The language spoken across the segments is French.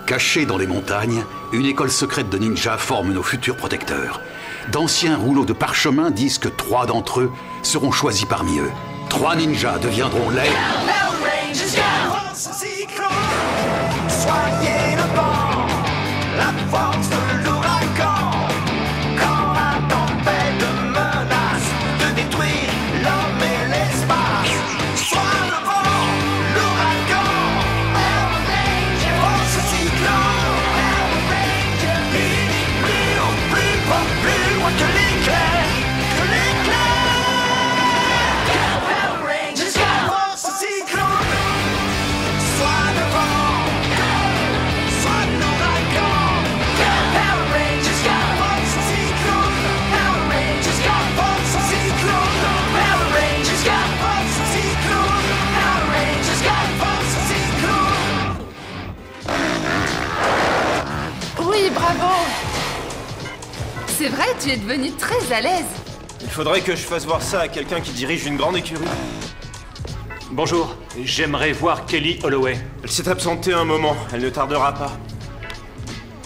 Cachée dans les montagnes, une école secrète de ninjas forme nos futurs protecteurs. D'anciens rouleaux de parchemin disent que 3 d'entre eux seront choisis parmi eux. 3 ninjas deviendront les... Soyez le vent, la force de l'ouragan. Quand la tempête menace de détruire l'homme et l'espace. Sois le vent, l'ouragan, force cyclone, plus haut, plus fort, plus loin que l'éclair, que l'éclair. Power Rangers, force cyclone, sois le vent. Oui, bravo! C'est vrai, tu es devenu très à l'aise. Il faudrait que je fasse voir ça à quelqu'un qui dirige une grande écurie. Bonjour, j'aimerais voir Kelly Holloway. Elle s'est absentée un moment, elle ne tardera pas.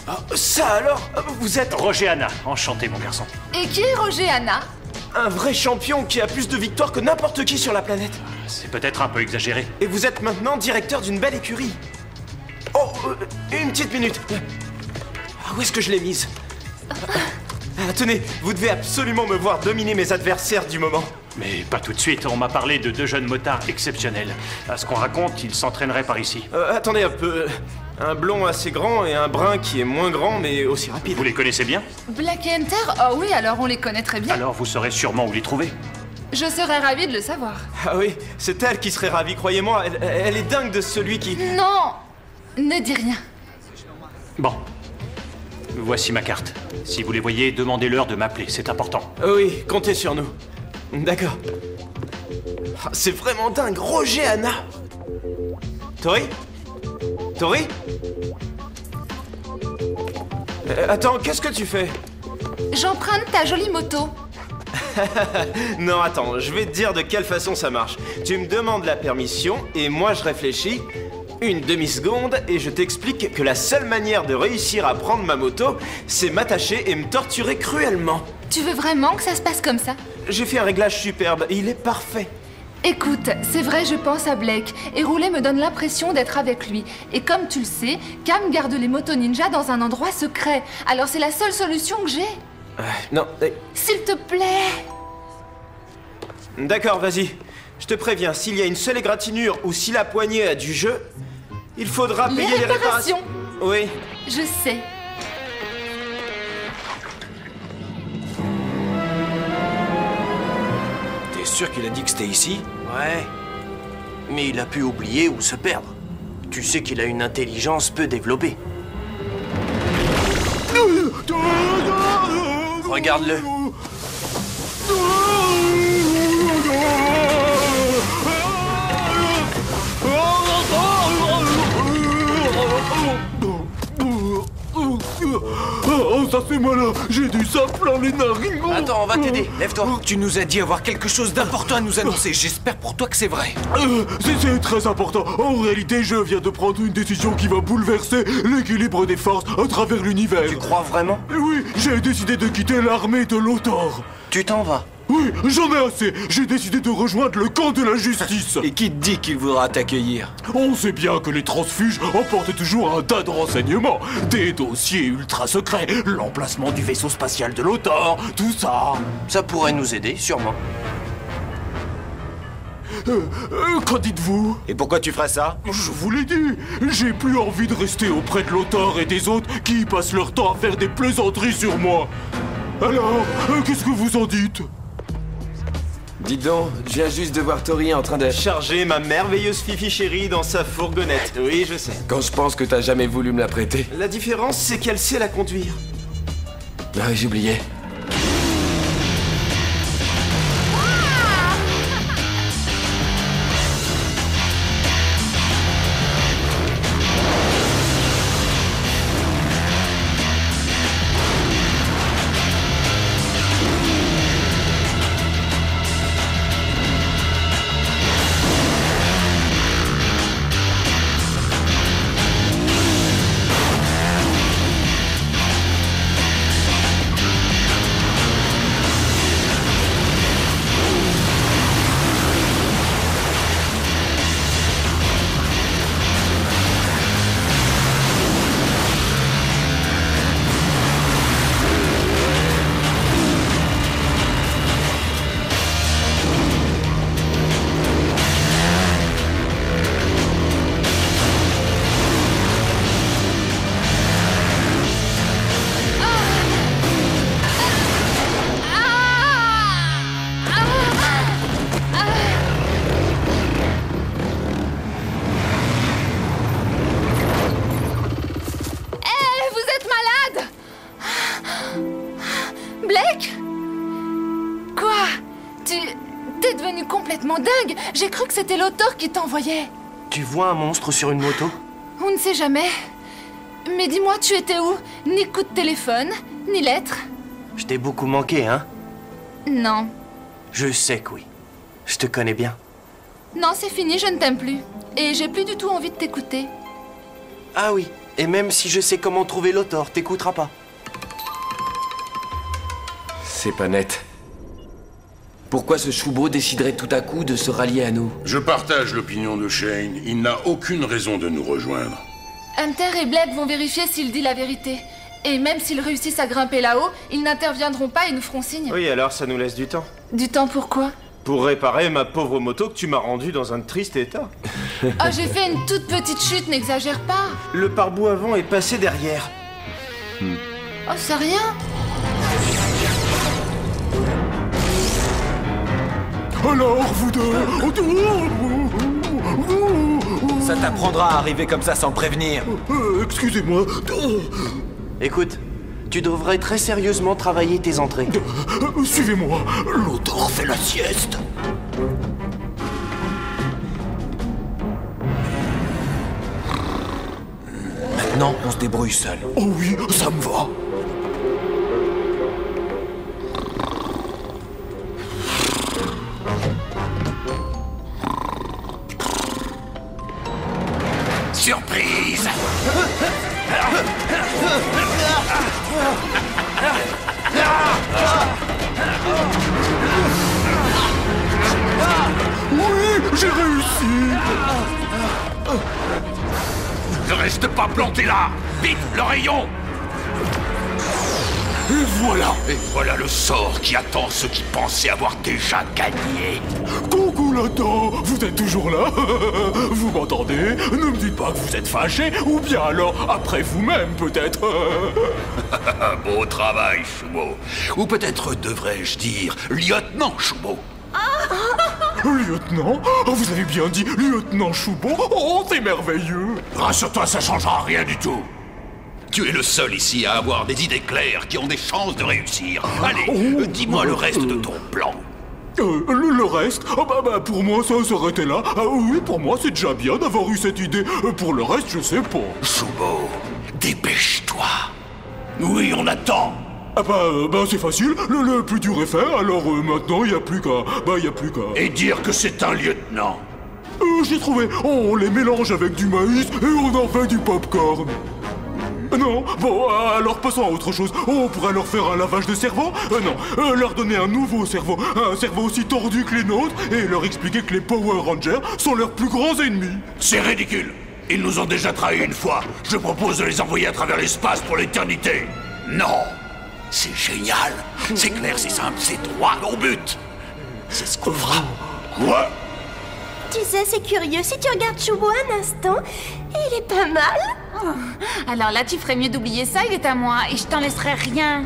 Ah, ça alors? Vous êtes Roger Hanna, enchanté mon garçon. Et qui est Roger Hanna? un vrai champion qui a plus de victoires que n'importe qui sur la planète. C'est peut-être un peu exagéré. Et vous êtes maintenant directeur d'une belle écurie. Oh, une petite minute. Ah, où est-ce que je l'ai mise? Tenez, vous devez absolument me voir dominer mes adversaires du moment. Mais pas tout de suite, on m'a parlé de 2 jeunes motards exceptionnels. À ce qu'on raconte, ils s'entraîneraient par ici. Attendez un peu. Un blond assez grand et un brun qui est moins grand mais aussi rapide. Vous les connaissez bien? Black et Hunter? Oh oui, alors on les connaît très bien. Alors vous saurez sûrement où les trouver. Je serais ravie de le savoir. Ah oui, c'est elle qui serait ravie, croyez-moi. Elle est dingue de celui qui... Non! Ne dis rien. Bon. Voici ma carte. Si vous les voyez, demandez-leur de m'appeler, c'est important. Oui, comptez sur nous. D'accord. C'est vraiment dingue, Roger Hanna. Tori? Tori? Attends, qu'est-ce que tu fais? J'emprunte ta jolie moto. Non, attends, je vais te dire de quelle façon ça marche. Tu me demandes la permission et moi je réfléchis une demi-seconde et je t'explique que la seule manière de réussir à prendre ma moto, c'est m'attacher et me torturer cruellement. Tu veux vraiment que ça se passe comme ça? J'ai fait un réglage superbe et il est parfait. Écoute, c'est vrai, je pense à Blake, et rouler me donne l'impression d'être avec lui. Et comme tu le sais, Cam garde les motos ninja dans un endroit secret. Alors c'est la seule solution que j'ai. Non, S'il te plaît. D'accord, vas-y. Je te préviens, s'il y a une seule égratignure ou si la poignée a du jeu, il faudra payer les réparations. Oui. Je sais. T'es sûr qu'il a dit que c'était ici? Ouais. Mais il a pu oublier ou se perdre. Tu sais qu'il a une intelligence peu développée. Regarde-le. Oh, ça fait mal, j'ai du sang plein les narines. Attends, on va t'aider, lève-toi. Tu nous as dit avoir quelque chose d'important à nous annoncer. J'espère pour toi que c'est vrai. C'est très important. En réalité, je viens de prendre une décision qui va bouleverser l'équilibre des forces à travers l'univers. Tu crois vraiment? Oui, j'ai décidé de quitter l'armée de Lothar. Tu t'en vas? Oui, j'en ai assez. J'ai décidé de rejoindre le camp de la justice. Et qui te dit qu'il voudra t'accueillir? On sait bien que les transfuges emportent toujours un tas de renseignements. Des dossiers ultra secrets, l'emplacement du vaisseau spatial de Lothar, tout ça. Ça pourrait nous aider, sûrement. Qu'en dites-vous? Et pourquoi tu ferais ça? Je vous l'ai dit, j'ai plus envie de rester auprès de Lothar et des autres qui passent leur temps à faire des plaisanteries sur moi. Alors, qu'est-ce que vous en dites? Dites donc, je viens juste de voir Tori en train de... Charger ma merveilleuse Fifi chérie dans sa fourgonnette. Oui, je sais. Quand je pense que t'as jamais voulu me la prêter. La différence, c'est qu'elle sait la conduire. Ah, j'oubliais. J'ai cru que c'était l'auteur qui t'envoyait. Tu vois un monstre sur une moto? On ne sait jamais. Mais dis-moi, tu étais où? Ni coup de téléphone, ni lettre. Je t'ai beaucoup manqué, hein? Non. Je sais que oui. Je te connais bien. Non, c'est fini, je ne t'aime plus. Et j'ai plus du tout envie de t'écouter. Ah oui, et même si je sais comment trouver l'auteur, t'écouteras pas. C'est pas net. Pourquoi ce choubo déciderait tout à coup de se rallier à nous? Je partage l'opinion de Shane. Il n'a aucune raison de nous rejoindre. Hunter et Blake vont vérifier s'il dit la vérité. Et même s'ils réussissent à grimper là-haut, ils n'interviendront pas et nous feront signe. Oui, alors ça nous laisse du temps. Du temps pourquoi? Pour réparer ma pauvre moto que tu m'as rendue dans un triste état. Oh, j'ai fait une toute petite chute, n'exagère pas. Le pare-boue avant est passé derrière. Oh, c'est rien. Alors, vous deux... Ça t'apprendra à arriver comme ça sans prévenir. Excusez-moi. Écoute, tu devrais très sérieusement travailler tes entrées. Suivez-moi. L'auteur fait la sieste. Maintenant, on se débrouille seul. Oh oui, ça me va. Surprise! Oui, j'ai réussi. Ne reste pas planté là! Vite, le rayon! Et voilà. Et voilà le sort qui attend ceux qui pensaient avoir déjà gagné. Coucou Latin, vous êtes toujours là? Vous m'entendez? Ne me dites pas que vous êtes fâché, ou bien alors après vous-même peut-être. Beau travail, Choubo. Ou peut-être devrais-je dire lieutenant Choubo. Lieutenant? Oh, vous avez bien dit lieutenant Choubo? Oh, c'est merveilleux. Rassure-toi, ça changera rien du tout. Tu es le seul ici à avoir des idées claires qui ont des chances de réussir. Allez, dis-moi le reste de ton plan. Le reste? Ah bah pour moi ça s'arrêtait là. Ah oui, pour moi c'est déjà bien d'avoir eu cette idée. Pour le reste, je sais pas. Choubo, dépêche-toi. Oui, on attend. Ah bah c'est facile, le plus dur est fait, alors maintenant y a plus qu'à... Et dire que c'est un lieutenant. J'ai trouvé, on les mélange avec du maïs et on en fait du popcorn. Non, bon, alors passons à autre chose. On pourrait leur faire un lavage de cerveau? Non, leur donner un nouveau cerveau, un cerveau aussi tordu que les nôtres, et leur expliquer que les Power Rangers sont leurs plus grands ennemis. C'est ridicule. Ils nous ont déjà trahis une fois. Je propose de les envoyer à travers l'espace pour l'éternité. Non, c'est génial. C'est clair, c'est simple, c'est droit au but. C'est ce qu'on fera. Quoi? Tu sais, c'est curieux, si tu regardes Choubo un instant, il est pas mal. Oh, alors là, tu ferais mieux d'oublier ça, il est à moi, et je t'en laisserai rien.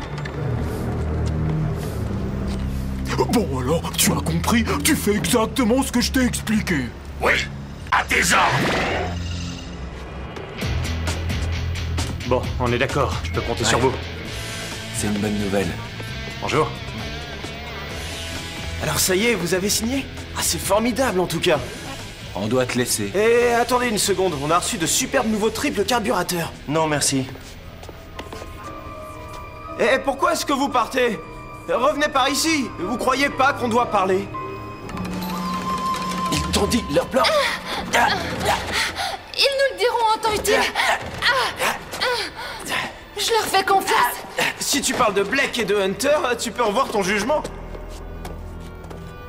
Bon alors, tu as compris, tu fais exactement ce que je t'ai expliqué. Oui, à tes ordres. Bon, on est d'accord, je peux compter sur vous. C'est une bonne nouvelle. Bonjour. Alors ça y est, vous avez signé? Ah, c'est formidable en tout cas. On doit te laisser. Et attendez une seconde, on a reçu de superbes nouveaux triples carburateurs. Non, merci. Et pourquoi est-ce que vous partez? Revenez par ici. Vous croyez pas qu'on doit parler? Ils t'ont dit leur plan? Ils nous le diront en temps utile. Je leur fais confiance. Si tu parles de Blake et de Hunter, tu peux revoir ton jugement.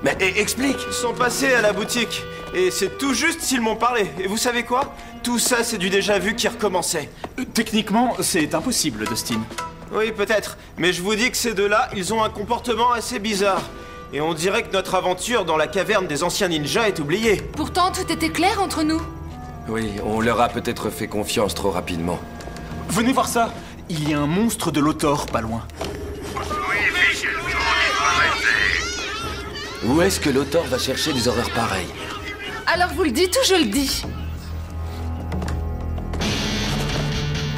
Mais explique. Ils sont passés à la boutique. Et c'est tout juste s'ils m'ont parlé. Et vous savez quoi? Tout ça, c'est du déjà-vu qui recommençait. Techniquement, c'est impossible, Dustin. Oui, peut-être. Mais je vous dis que ces deux-là, ils ont un comportement assez bizarre. Et on dirait que notre aventure dans la caverne des anciens ninjas est oubliée. Pourtant, tout était clair entre nous. Oui, on leur a peut-être fait confiance trop rapidement. Venez voir ça. Il y a un monstre de l'autor pas loin. Où est-ce que l'auteur va chercher des horreurs pareilles? Alors vous le dites ou je le dis?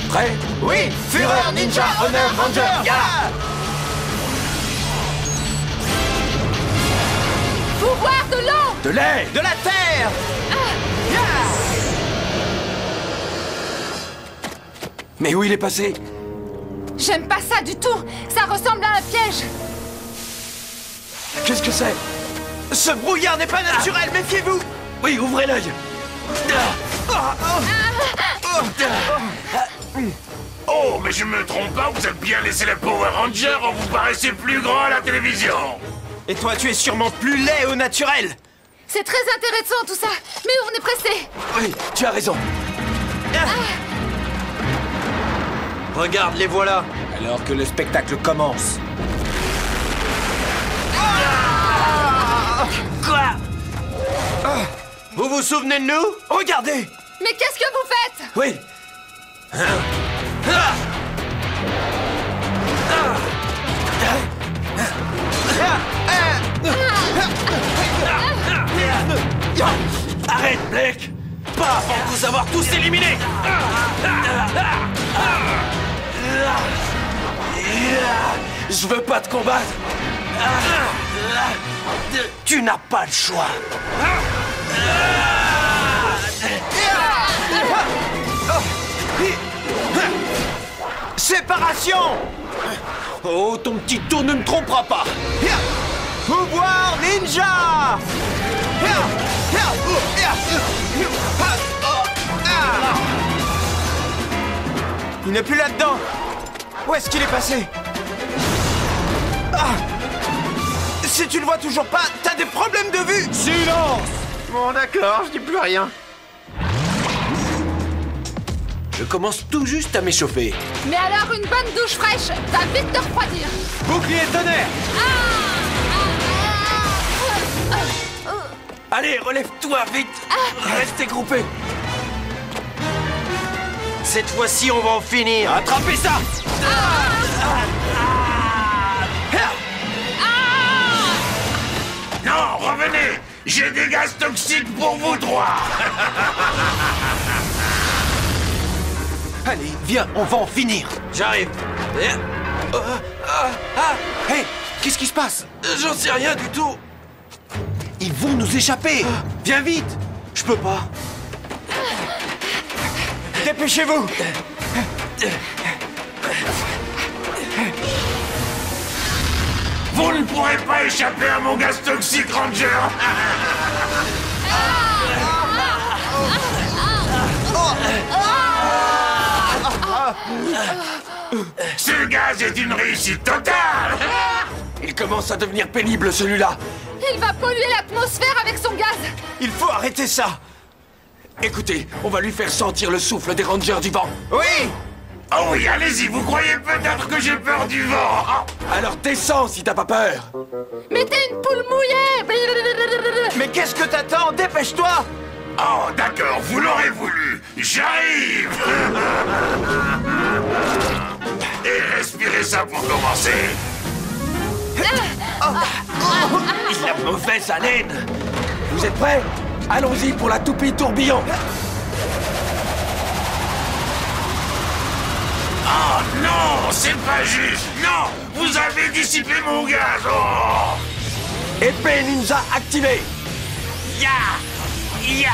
Prêt? Oui, Fureur Ninja Honor Ranger, y'a! Pouvoir de l'eau! De l'air! De la terre! Mais où il est passé? J'aime pas ça du tout. Ça ressemble à un piège. Qu'est-ce que c'est? Ce brouillard n'est pas naturel, méfiez-vous! Oui, ouvrez l'œil! Oh, mais je me trompe pas, vous êtes bien laissé les Power Rangers, vous paraissez plus grand à la télévision. Et toi, tu es sûrement plus laid au naturel! C'est très intéressant tout ça. Mais on est pressé. Oui, tu as raison. Regarde, les voilà. Alors que le spectacle commence. Quoi? Vous vous souvenez de nous? Regardez! Mais qu'est-ce que vous faites? Oui. Arrête, Blake! Pas avant de vous avoir tous éliminés! Je veux pas te combattre. Tu n'as pas le choix. Séparation! Oh, ton petit tour ne me trompera pas. Pouvoir ninja! Il n'est plus là-dedans. Où est-ce qu'il est passé? Si tu le vois toujours pas, t'as des problèmes de vue. Silence! Bon, d'accord, je dis plus rien. Je commence tout juste à m'échauffer. Mais alors une bonne douche fraîche va vite te refroidir. Bouclier tonnerre! Allez, relève-toi vite. Restez groupés. Cette fois-ci, on va en finir. Attrapez ça! Non, revenez. J'ai des gaz toxiques pour vous trois. Allez, viens, on va en finir. J'arrive. Hé, qu'est-ce qui se passe? J'en sais rien du tout. Ils vont nous échapper. Viens vite. Je peux pas. Dépêchez-vous! Vous ne pourrez pas échapper à mon gaz toxique, Ranger. Ce gaz est une réussite totale. Il commence à devenir pénible, celui-là. Il va polluer l'atmosphère avec son gaz. Il faut arrêter ça! Écoutez, on va lui faire sentir le souffle des Rangers du vent. Oui! Oh oui, allez-y, vous croyez peut-être que j'ai peur du vent. Alors descends si t'as pas peur. Mettez une poule mouillée. Mais qu'est-ce que t'attends? Dépêche-toi! Oh, d'accord, vous l'aurez voulu. J'arrive. Et respirez ça pour commencer. Il a mauvaise haleine. Vous êtes prêts? Allons-y pour la toupie tourbillon. Oh non, c'est pas juste. Non, vous avez dissipé mon gaz. Oh. Épée ninja activée. Ya, ya,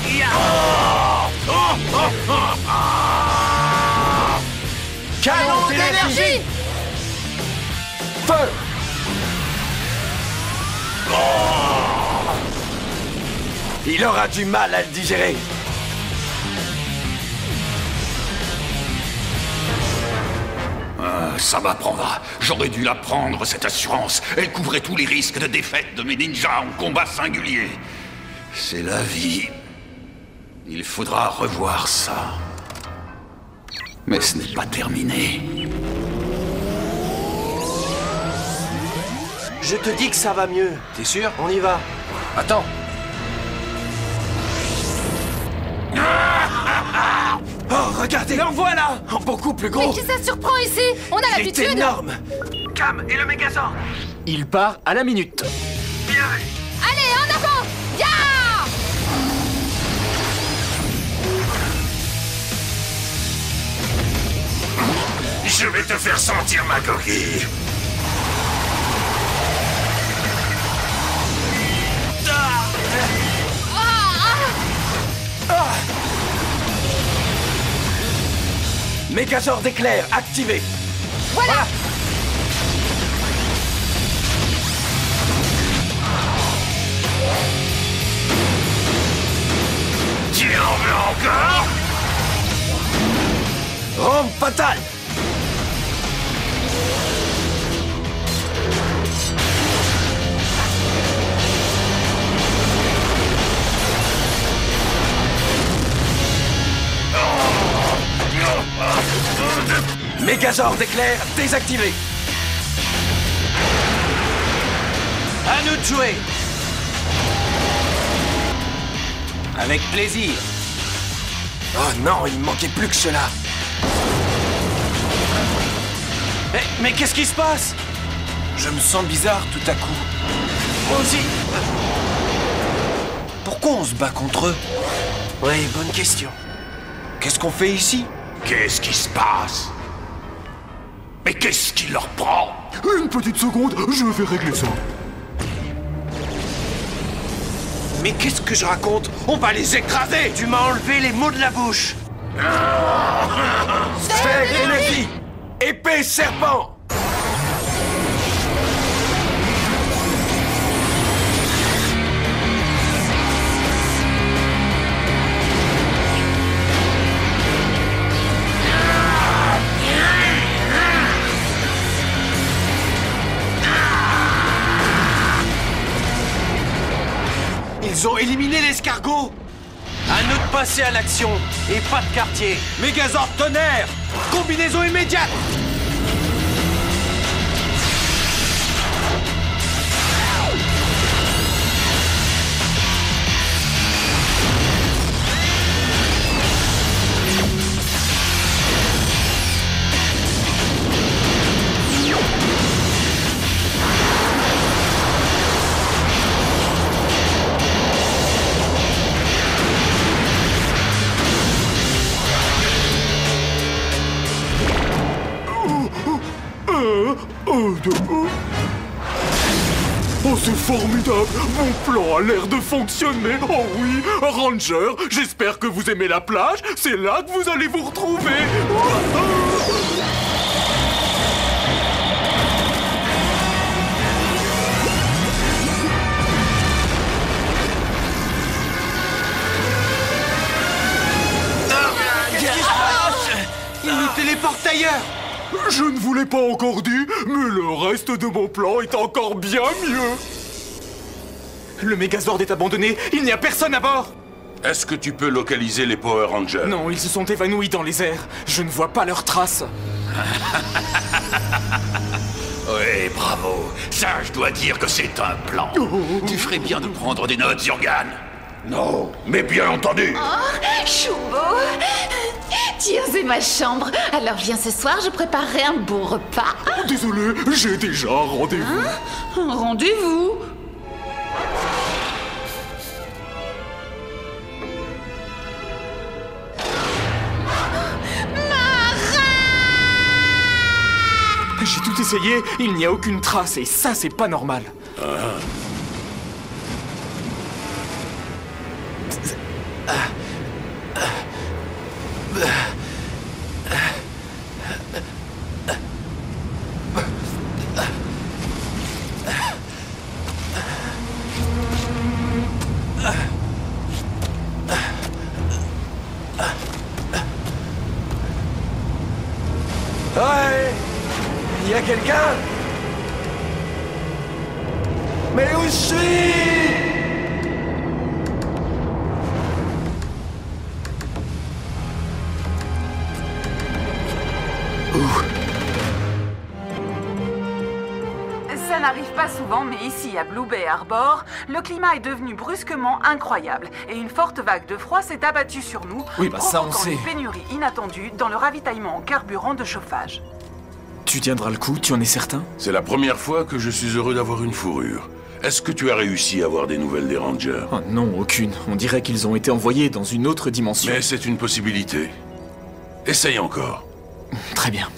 ya. Oh, oh, oh, oh, oh. Canon d'énergie! Feu. Il aura du mal à le digérer. Ça m'apprendra. J'aurais dû la prendre, cette assurance. Elle couvrait tous les risques de défaite de mes ninjas en combat singulier. C'est la vie. Il faudra revoir ça. Mais ce n'est pas terminé. Je te dis que ça va mieux. T'es sûr? On y va. Attends. Oh, regardez! Le voilà! En beaucoup plus Mais gros! qui ça surprend ici? On a Il est l'habitude. énorme! Cam et le Megazord. Il part à la minute. Bien. Allez, en avant. Ya! Je vais te faire sentir ma coquille. Mégazord d'éclair activé. Voilà. Tu en veux encore? Rampe fatale. Mégazord d'éclair désactivé. À nous de jouer. Avec plaisir. Oh non, il me manquait plus que cela. Mais qu'est-ce qui se passe? Je me sens bizarre tout à coup. Moi aussi. Pourquoi on se bat contre eux? Oui, bonne question. Qu'est-ce qu'on fait ici? Qu'est-ce qui se passe? Mais qu'est-ce qui leur prend? Une petite seconde, je vais régler ça. Mais qu'est-ce que je raconte? On va les écraser! Tu m'as enlevé les mots de la bouche! Sphère énergie! Épée serpent! Ils ont éliminé l'escargot! À nous de passer à l'action, et pas de quartier. Mégazord tonnerre! Combinaison immédiate! Oh, c'est formidable! Mon plan a l'air de fonctionner! Oh oui! Ranger, j'espère que vous aimez la plage! C'est là que vous allez vous retrouver! Qu'est-ce qui se passe? Il nous téléporte ailleurs! Je ne vous l'ai pas encore dit, mais le reste de mon plan est encore bien mieux! Le Mégazord est abandonné, il n'y a personne à bord! Est-ce que tu peux localiser les Power Rangers? Non, ils se sont évanouis dans les airs. Je ne vois pas leurs traces. Oui, bravo. Ça, je dois dire que c'est un plan. Tu ferais bien de prendre des notes, Zurgan. Non, mais bien entendu. Oh, Choubo! Tiens, c'est ma chambre. Alors viens ce soir, je préparerai un bon repas. Désolé, j'ai déjà un rendez-vous. Un rendez-vous? J'ai tout essayé, il n'y a aucune trace, et ça, c'est pas normal. Ouais! Y a quelqu'un? Mais où je suis? Ça n'arrive pas souvent, mais ici, à Blue Bay Harbor, le climat est devenu brusquement incroyable et une forte vague de froid s'est abattue sur nous, Oui, bah ça, on provoquant sait. une pénurie inattendue dans le ravitaillement en carburant de chauffage. Tu tiendras le coup, tu en es certain? C'est la première fois que je suis heureux d'avoir une fourrure. Est-ce que tu as réussi à avoir des nouvelles des Rangers? Oh non, aucune. On dirait qu'ils ont été envoyés dans une autre dimension. Mais c'est une possibilité. Essaye encore. Très bien.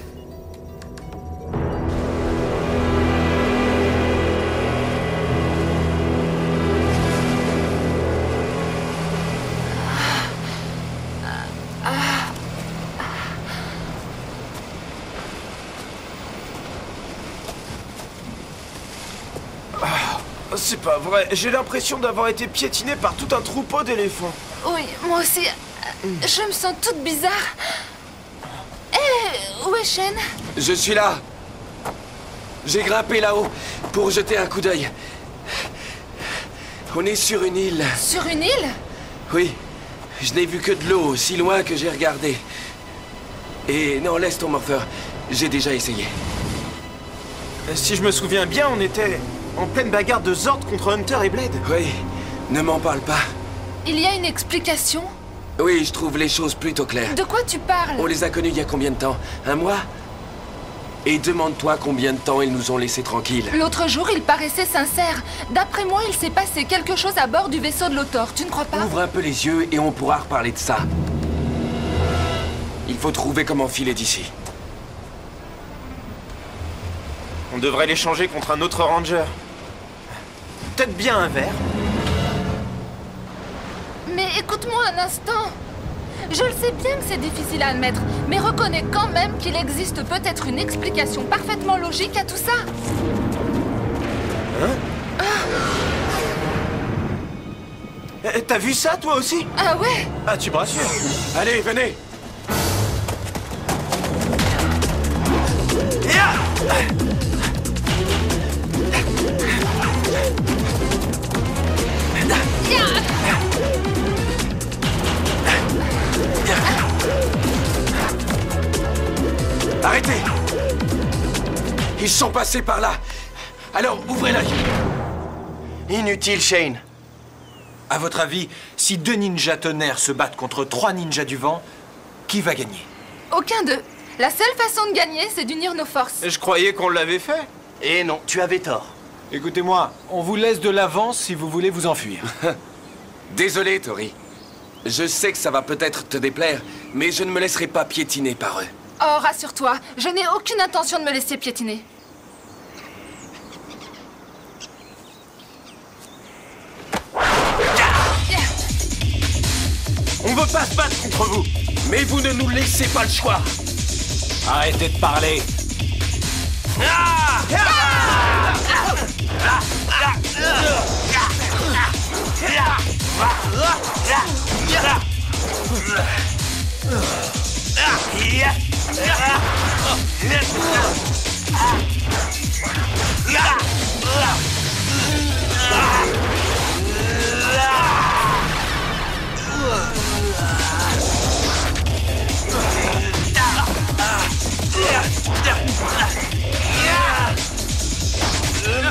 c'est pas vrai. J'ai l'impression d'avoir été piétiné par tout un troupeau d'éléphants. Oui, moi aussi. Je me sens toute bizarre. Hé, où est Shane? Je suis là. J'ai grimpé là-haut pour jeter un coup d'œil. On est sur une île. Sur une île? Oui. Je n'ai vu que de l'eau, si loin que j'ai regardé. Et non, laisse ton morpheur. J'ai déjà essayé. Si je me souviens bien, on était en pleine bagarre de Zord contre Hunter et Blade. Oui, ne m'en parle pas. Il y a une explication? Oui, je trouve les choses plutôt claires. De quoi tu parles? On les a connus il y a combien de temps? Un mois? Et demande-toi combien de temps ils nous ont laissés tranquilles. L'autre jour, il paraissait sincère. D'après moi, il s'est passé quelque chose à bord du vaisseau de Lothor, tu ne crois pas? Ouvre un peu les yeux et on pourra reparler de ça. Il faut trouver comment filer d'ici. On devrait l'échanger contre un autre ranger. Peut-être bien un verre. Mais écoute-moi un instant. Je le sais bien que c'est difficile à admettre, mais reconnais quand même qu'il existe peut-être une explication parfaitement logique à tout ça. Hein? T'as vu ça, toi aussi? Ah ouais? Ah, tu me rassures. Allez, venez. Arrêtez! Ils sont passés par là. Alors, ouvrez l'œil. Inutile, Shane. À votre avis, si 2 ninjas tonnerres se battent contre 3 ninjas du vent, qui va gagner? Aucun d'eux. La seule façon de gagner, c'est d'unir nos forces. Je croyais qu'on l'avait fait. Eh non, tu avais tort. Écoutez-moi, on vous laisse de l'avance si vous voulez vous enfuir. Désolé, Tori. Je sais que ça va peut-être te déplaire, mais je ne me laisserai pas piétiner par eux. Oh, rassure-toi, je n'ai aucune intention de me laisser piétiner. On veut pas se battre contre vous, mais vous ne nous laissez pas le choix. Arrêtez de parler.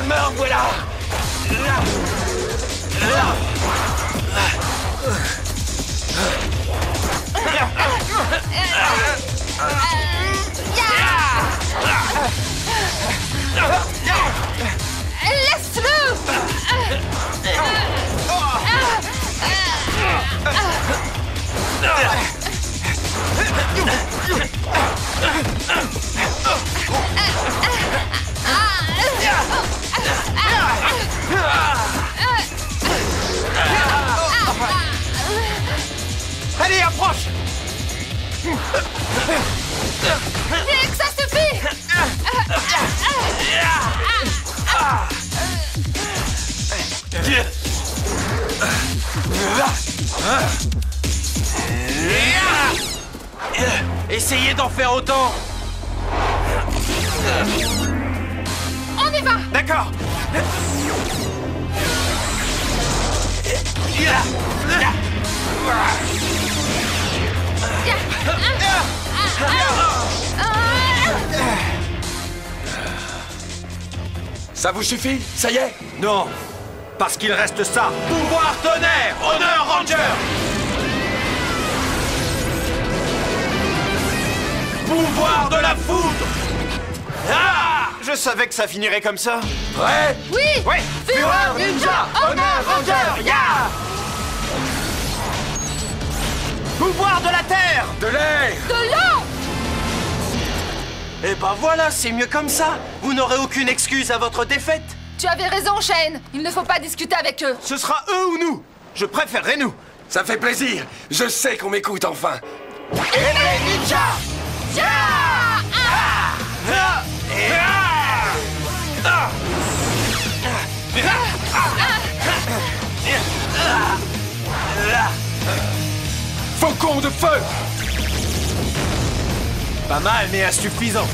Me voilà. Laisse-le! Allez, approche! Nick, ça suffit! Essayez d'en faire autant! On y va! D'accord! Ça vous suffit? Ça y est? Non! Parce qu'il reste ça! Pouvoir tonnerre! Honneur Ranger! Pouvoir de la foudre! Ah! Je savais que ça finirait comme ça. Prêt? Oui! Oui! Fureur Ninja! Honneur Ranger! Ya! Pouvoir de la terre! De l'air! De l'eau! Eh ben voilà, c'est mieux comme ça! Vous n'aurez aucune excuse à votre défaite! Tu avais raison, Shane. Il ne faut pas discuter avec eux. Ce sera eux ou nous. Je préférerais nous. Ça fait plaisir. Je sais qu'on m'écoute enfin. Épée ninja! Ya! cocon de feu! Pas mal, mais insuffisant.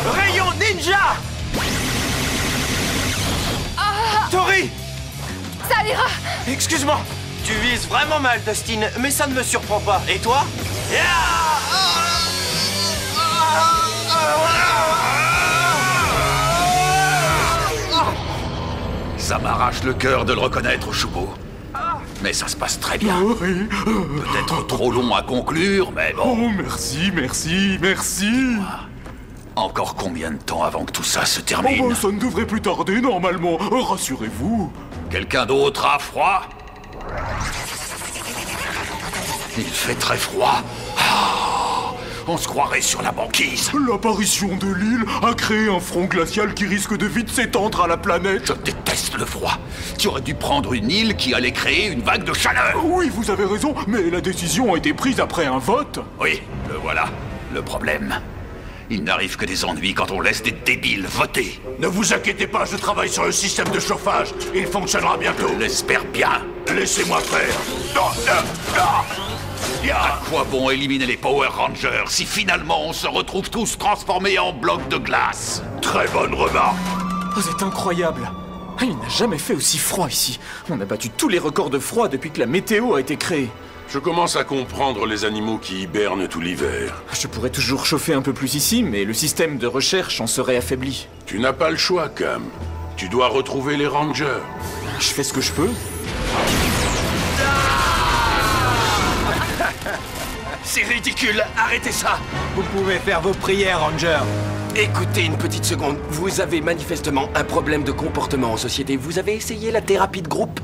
Rayon ninja! Tori! Ça ira! Excuse-moi! Tu vises vraiment mal, Dustin, mais ça ne me surprend pas. Et toi? Ça m'arrache le cœur de le reconnaître, Choubo. Mais ça se passe très bien. Peut-être trop long à conclure, mais bon. Oh, merci, merci, merci. Encore combien de temps avant que tout ça se termine? Oh, bah, ça ne devrait plus tarder, normalement. Rassurez-vous. Quelqu'un d'autre a froid? Il fait très froid. On se croirait sur la banquise. L'apparition de l'île a créé un front glacial qui risque de vite s'étendre à la planète. Je déteste le froid. Tu aurais dû prendre une île qui allait créer une vague de chaleur. Oui, vous avez raison, mais la décision a été prise après un vote. Oui, le voilà. Le problème. Il n'arrive que des ennuis quand on laisse des débiles voter. Ne vous inquiétez pas, je travaille sur le système de chauffage. Il fonctionnera bientôt. Je l'espère bien. Laissez-moi faire. À quoi bon éliminer les Power Rangers si finalement on se retrouve tous transformés en blocs de glace? Très bonne remarque. Oh, c'est incroyable. Il n'a jamais fait aussi froid ici. On a battu tous les records de froid depuis que la météo a été créée. Je commence à comprendre les animaux qui hibernent tout l'hiver. Je pourrais toujours chauffer un peu plus ici, mais le système de recherche en serait affaibli. Tu n'as pas le choix, Cam. Tu dois retrouver les Rangers. Je fais ce que je peux. C'est ridicule, arrêtez ça! Vous pouvez faire vos prières, Ranger. Écoutez une petite seconde, vous avez manifestement un problème de comportement en société. Vous avez essayé la thérapie de groupe?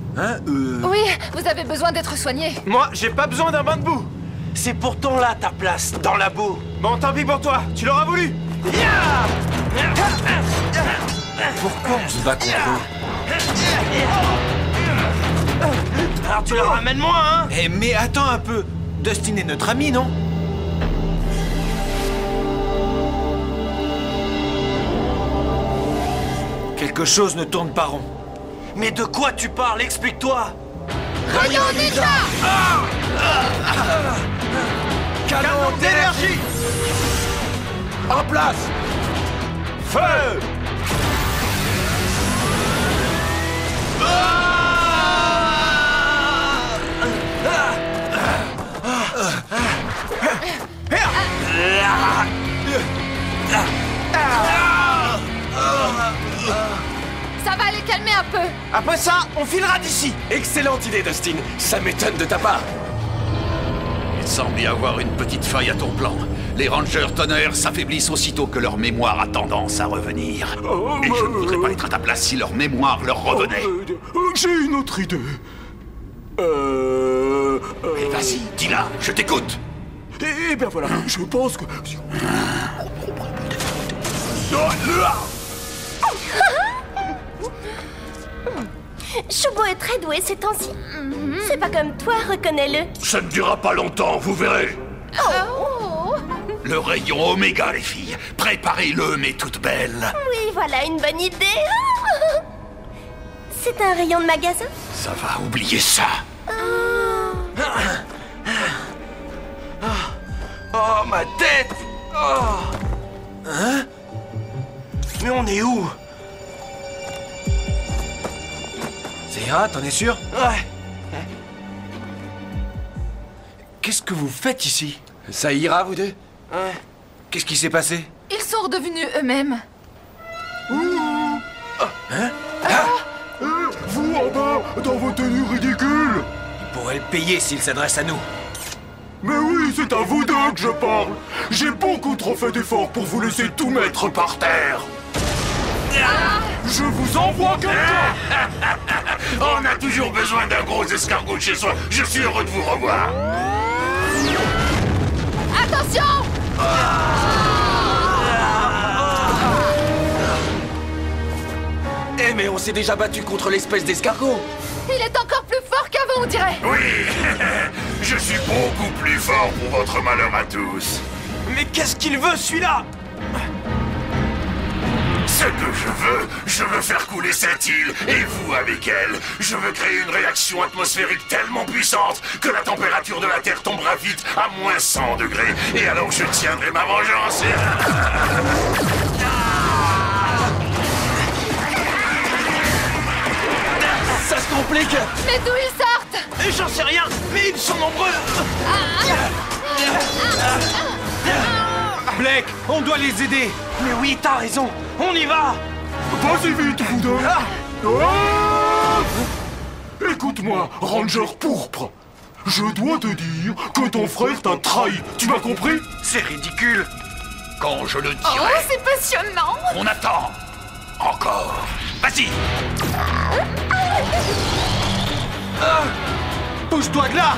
Oui, vous avez besoin d'être soigné. Moi, j'ai pas besoin d'un bain de boue. C'est pourtant là ta place, dans la boue. Bon, tant pis pour toi, tu l'auras voulu. Pourquoi on se bat contre eux? Alors tu leur ramènes moins, hein? Eh, mais attends un peu. Dustin est notre ami, non? Quelque chose ne tourne pas rond. Mais de quoi tu parles? Explique-toi! Rayon ninja! Canon d'énergie! En place! Feu! Ça va les calmer un peu. Après ça, on filera d'ici. Excellente idée, Dustin. Ça m'étonne de ta part. Il semble y avoir une petite faille à ton plan. Les Rangers Tonnerre s'affaiblissent aussitôt que leur mémoire a tendance à revenir. Et je ne voudrais pas être à ta place si leur mémoire leur revenait. J'ai une autre idée. Vas-y, dis-la, je t'écoute. Eh bien voilà, je pense que... Choubo est très doué ces temps-ci. C'est pas comme toi, reconnais-le. Ça ne durera pas longtemps, vous verrez. Oh. Le rayon Oméga, les filles. Préparez-le, mes toutes belles. Oui, voilà une bonne idée. C'est un rayon de magasin? Ça va, oublier ça. Oh, ma tête! Oh. Hein? Mais on est où? Ça ira, t'en es sûr? Ouais. Qu'est-ce que vous faites ici? Ça ira, vous deux? Ouais. Qu'est-ce qui s'est passé? Ils sont redevenus eux-mêmes. Hein? Vous en bas, dans vos tenues ridicules! Il pourrait le payer s'il s'adresse à nous. Mais oui, c'est à vous deux que je parle. J'ai beaucoup trop fait d'efforts pour vous laisser tout mettre par terre. Je vous envoie quelqu'un. On a toujours besoin d'un gros escargot chez soi. Je suis heureux de vous revoir. Attention! Eh mais on s'est déjà battu contre l'espèce d'escargot. Il est encore plus fort qu'avant, on dirait. Oui, je suis beaucoup plus fort pour votre malheur à tous. Mais qu'est-ce qu'il veut, celui-là? Ce que je veux faire couler cette île, et vous avec elle. Je veux créer une réaction atmosphérique tellement puissante que la température de la Terre tombera vite à moins 100 degrés. Et alors je tiendrai ma vengeance. Ça se complique. Mais d'où ils sortent? J'en sais rien, mais ils sont nombreux. Blake, on doit les aider. Mais oui, t'as raison. On y va. Pas si vite, vous deux. Écoute-moi, Ranger pourpre. Je dois te dire que ton frère t'a trahi. Tu m'as compris? C'est ridicule. Quand je le Oh, dirai, c'est passionnant. on attend. Encore. Vas-y. Pousse-toi de là.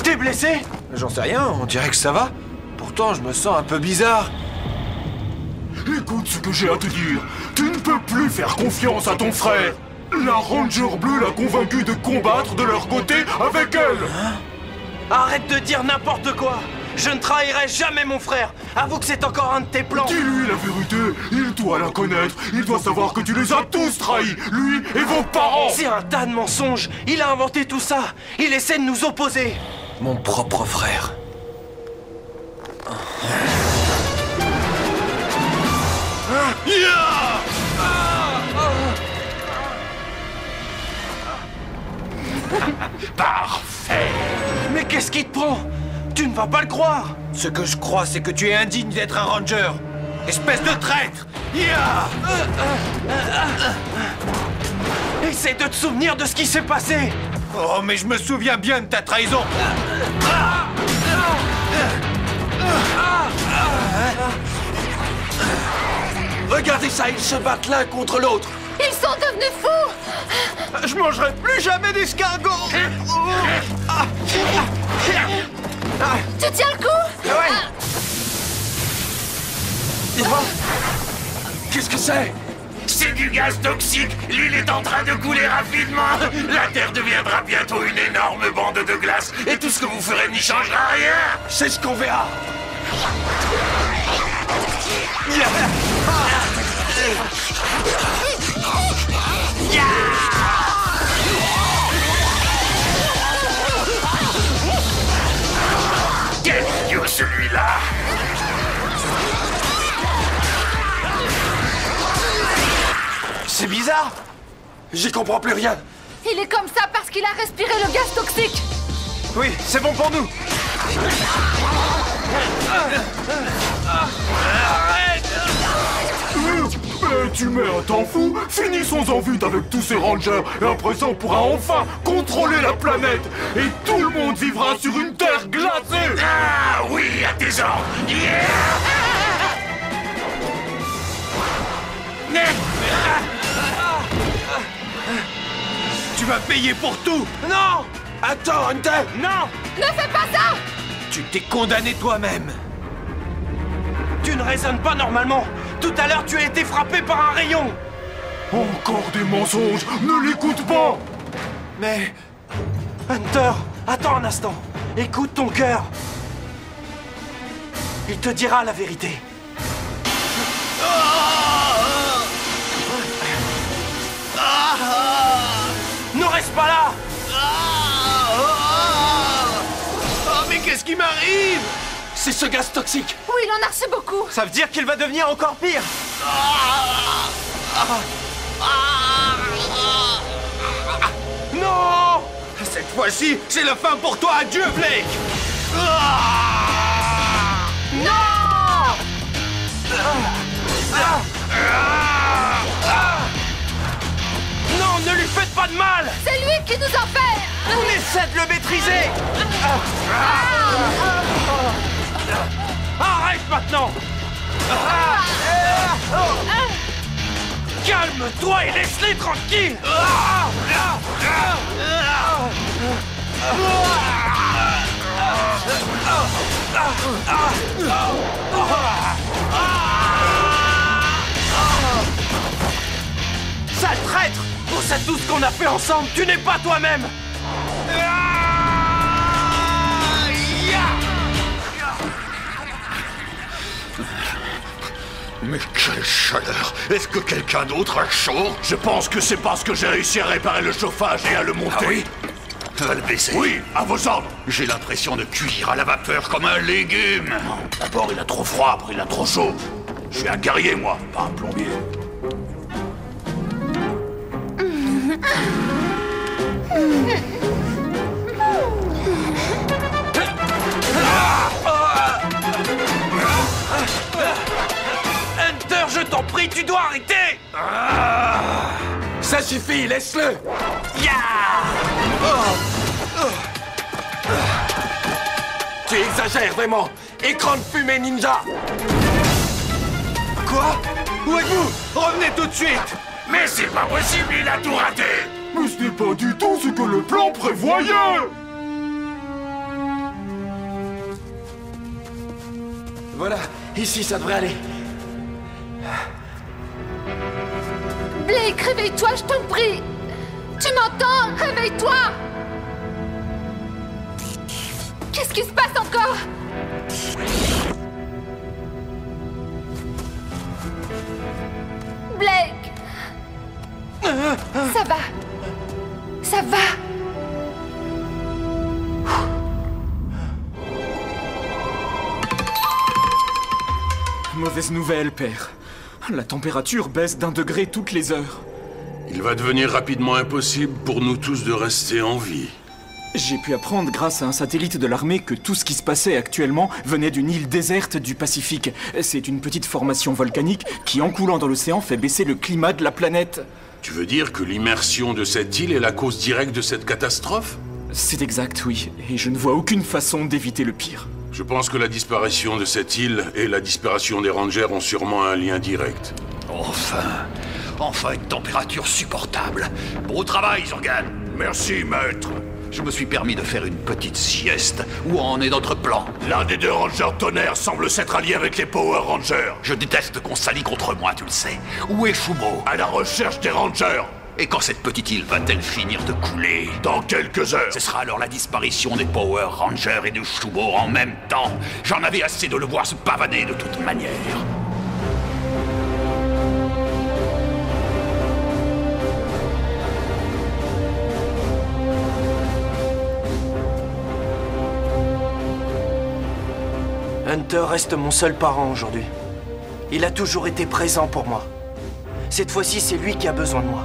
T'es blessé? J'en sais rien, on dirait que ça va. Pourtant, je me sens un peu bizarre. Écoute ce que j'ai à te dire. Tu ne peux plus faire confiance à ton frère. La Ranger bleue l'a convaincu de combattre de leur côté avec elle. Arrête de dire n'importe quoi. Je ne trahirai jamais mon frère. Avoue que c'est encore un de tes plans. Dis-lui la vérité. Il doit la connaître. Il doit savoir que tu les as tous trahis. Lui et vos parents. C'est un tas de mensonges. Il a inventé tout ça. Il essaie de nous opposer. Mon propre frère. Parfait. Mais qu'est-ce qui te prend? Tu ne vas pas le croire. Ce que je crois, c'est que tu es indigne d'être un ranger. Espèce de traître. Essaie de te souvenir de ce qui s'est passé. Oh, mais je me souviens bien de ta trahison. Regardez ça, ils se battent l'un contre l'autre. Ils sont devenus fous! Je mangerai plus jamais d'escargot. Tu tiens le coup? Qu'est-ce que c'est? C'est du gaz toxique. L'île est en train de couler rapidement. La Terre deviendra bientôt une énorme bande de glace. Et tout ce que vous ferez n'y changera rien. C'est ce qu'on verra. Quel idiot celui-là! C'est bizarre. J'y comprends plus rien. Il est comme ça parce qu'il a respiré le gaz toxique. Oui, c'est bon pour nous. Mais tu mets un temps fou. Finissons-en vite avec tous ces rangers. Et après ça, on pourra enfin contrôler la planète. Et tout le monde vivra sur une terre glacée. Ah oui, à tes ordres. Tu vas payer pour tout. Non! Attends, Hunter! Non! Ne fais pas ça! Tu t'es condamné toi-même. Tu ne raisonnes pas normalement. Tout à l'heure, tu as été frappé par un rayon. Encore des mensonges. Ne l'écoute pas. Mais... Hunter, attends un instant. Écoute ton cœur. Il te dira la vérité. Ne reste pas là! Oh, mais qu'est-ce qui m'arrive? C'est ce gaz toxique. Oui, il en a reçu beaucoup. Ça veut dire qu'il va devenir encore pire. Non! Cette fois-ci, c'est la fin pour toi. Adieu, Blake. Non! Non, ne lui faites pas de mal! C'est lui qui nous en fait! On essaie de le maîtriser! Arrête maintenant! Calme-toi et laisse-les tranquilles! Sale traître! Pour ça tout ce qu'on a fait ensemble, tu n'es pas toi-même! Mais quelle chaleur! Est-ce que quelqu'un d'autre a chaud? Je pense que c'est parce que j'ai réussi à réparer le chauffage et à le monter. Ah oui? Va le baisser. Oui, à vos ordres. J'ai l'impression de cuire à la vapeur comme un légume. D'abord il a trop froid, après il a trop chaud. Je suis un guerrier, moi, pas un plombier. Hunter, je t'en prie, tu dois arrêter! Ça suffit, laisse-le! Tu exagères, vraiment! Écran de fumée ninja! Quoi? Où êtes-vous? Revenez tout de suite! Mais c'est pas possible, il a tout raté! Mais ce n'est pas du tout ce que le plan prévoyait! Voilà, ici ça devrait aller. Blake, réveille-toi, je t'en prie! Tu m'entends? Réveille-toi! Qu'est-ce qui se passe encore? Blake! Ça va. Ça va. Mauvaise nouvelle, père. La température baisse d'1 degré toutes les heures. Il va devenir rapidement impossible pour nous tous de rester en vie. J'ai pu apprendre grâce à un satellite de l'armée que tout ce qui se passait actuellement venait d'une île déserte du Pacifique. C'est une petite formation volcanique qui, en coulant dans l'océan, fait baisser le climat de la planète. Tu veux dire que l'immersion de cette île est la cause directe de cette catastrophe? C'est exact, oui. Et je ne vois aucune façon d'éviter le pire. Je pense que la disparition de cette île et la disparition des Rangers ont sûrement un lien direct. Enfin une température supportable. Bon travail, Zorgan. Merci, maître. Je me suis permis de faire une petite sieste. Où en est notre plan? L'un des 2 Rangers tonnerre semble s'être allié avec les Power Rangers. Je déteste qu'on s'allie contre moi, tu le sais. Où est Shubo? À la recherche des Rangers. Et quand cette petite île va-t-elle finir de couler? Dans quelques heures. Ce sera alors la disparition des Power Rangers et de Shubo en même temps. J'en avais assez de le voir se pavaner de toute manière. Hunter reste mon seul parent aujourd'hui. Il a toujours été présent pour moi. Cette fois-ci, c'est lui qui a besoin de moi.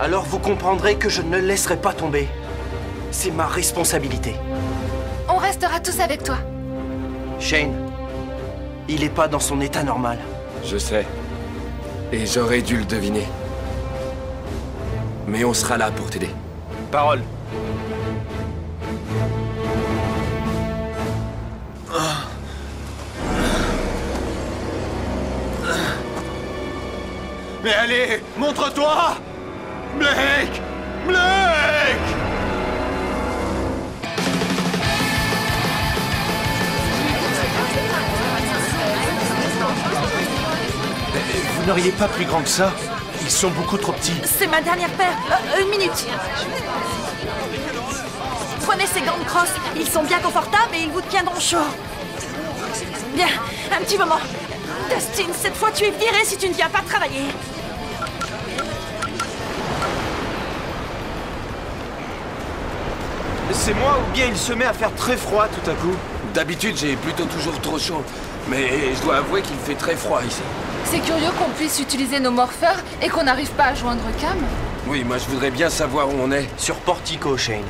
Alors vous comprendrez que je ne le laisserai pas tomber. C'est ma responsabilité. On restera tous avec toi. Shane, il n'est pas dans son état normal. Je sais. Et j'aurais dû le deviner. Mais on sera là pour t'aider. Parole. Mais allez, montre-toi! Blake! Blake! Vous n'auriez pas plus grand que ça? Ils sont beaucoup trop petits. C'est ma dernière paire. Une minute. Prenez ces gants de crosse. Ils sont bien confortables et ils vous tiendront chaud. Bien, un petit moment. Dustin, cette fois tu es viré si tu ne viens pas travailler. C'est moi ou bien il se met à faire très froid tout à coup? D'habitude, j'ai plutôt toujours trop chaud. Mais je dois avouer qu'il fait très froid ici. C'est curieux qu'on puisse utiliser nos morpheurs et qu'on n'arrive pas à joindre Cam. Oui, moi je voudrais bien savoir où on est. Sur Portico, Shane.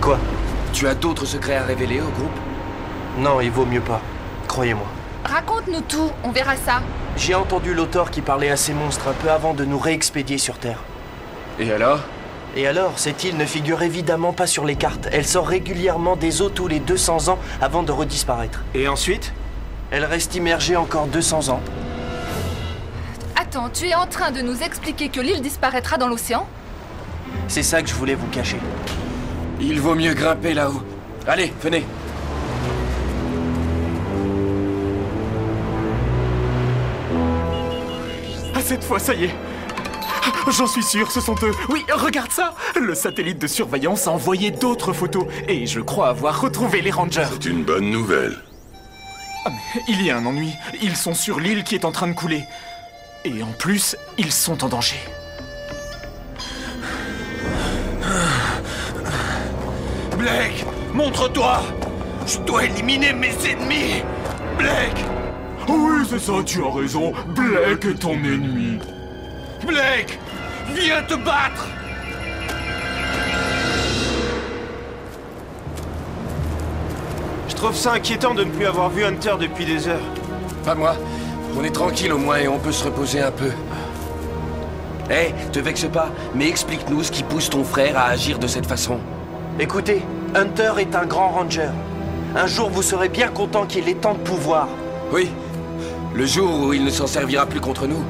Quoi? Tu as d'autres secrets à révéler au groupe? Non, il vaut mieux pas. Croyez-moi. Raconte-nous tout, on verra ça. J'ai entendu l'auteur qui parlait à ces monstres un peu avant de nous réexpédier sur Terre. Et alors? Et alors, cette île ne figure évidemment pas sur les cartes. Elle sort régulièrement des eaux tous les 200 ans avant de redisparaître. Et ensuite? Elle reste immergée encore 200 ans. Attends, tu es en train de nous expliquer que l'île disparaîtra dans l'océan? C'est ça que je voulais vous cacher. Il vaut mieux grimper là-haut. Allez, venez. Ah, cette fois, ça y est. J'en suis sûr, ce sont eux. Oui, regarde ça. Le satellite de surveillance a envoyé d'autres photos. Et je crois avoir retrouvé les Rangers. C'est une bonne nouvelle. Ah, mais il y a un ennui. Ils sont sur l'île qui est en train de couler. Et en plus, ils sont en danger. Blake, montre-toi! Je dois éliminer mes ennemis! Blake! Oui, c'est ça, tu as raison. Blake est ton ennemi. Blake! Viens te battre! Je trouve ça inquiétant de ne plus avoir vu Hunter depuis des heures. Pas moi. On est tranquille au moins et on peut se reposer un peu. Hé, te vexe pas, mais explique-nous ce qui pousse ton frère à agir de cette façon. Écoutez, Hunter est un grand ranger. Un jour, vous serez bien content qu'il ait tant de pouvoir. Oui, le jour où il ne s'en servira plus contre nous.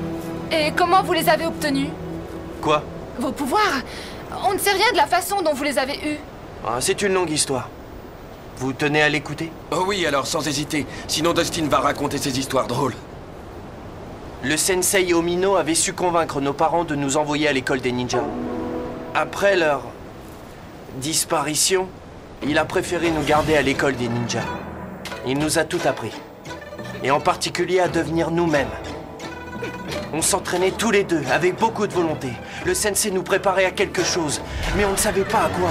Et comment vous les avez obtenus? Quoi? Vos pouvoirs? On ne sait rien de la façon dont vous les avez eus. Ah, c'est une longue histoire. Vous tenez à l'écouter? Oh oui, alors sans hésiter. Sinon Dustin va raconter ses histoires drôles. Le sensei Omino avait su convaincre nos parents de nous envoyer à l'école des ninjas. Après leur disparition, il a préféré nous garder à l'école des ninjas. Il nous a tout appris. Et en particulier à devenir nous-mêmes. On s'entraînait tous les deux, avec beaucoup de volonté. Le sensei nous préparait à quelque chose, mais on ne savait pas à quoi.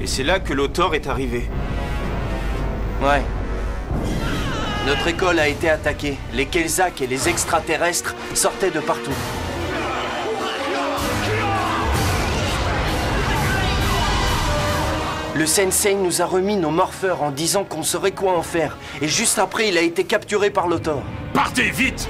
Et c'est là que l'Autor est arrivé. Ouais. Notre école a été attaquée. Les Kelzak et les extraterrestres sortaient de partout. Le sensei nous a remis nos morpheurs en disant qu'on saurait quoi en faire. Et juste après, il a été capturé par l'Autor. Partez vite!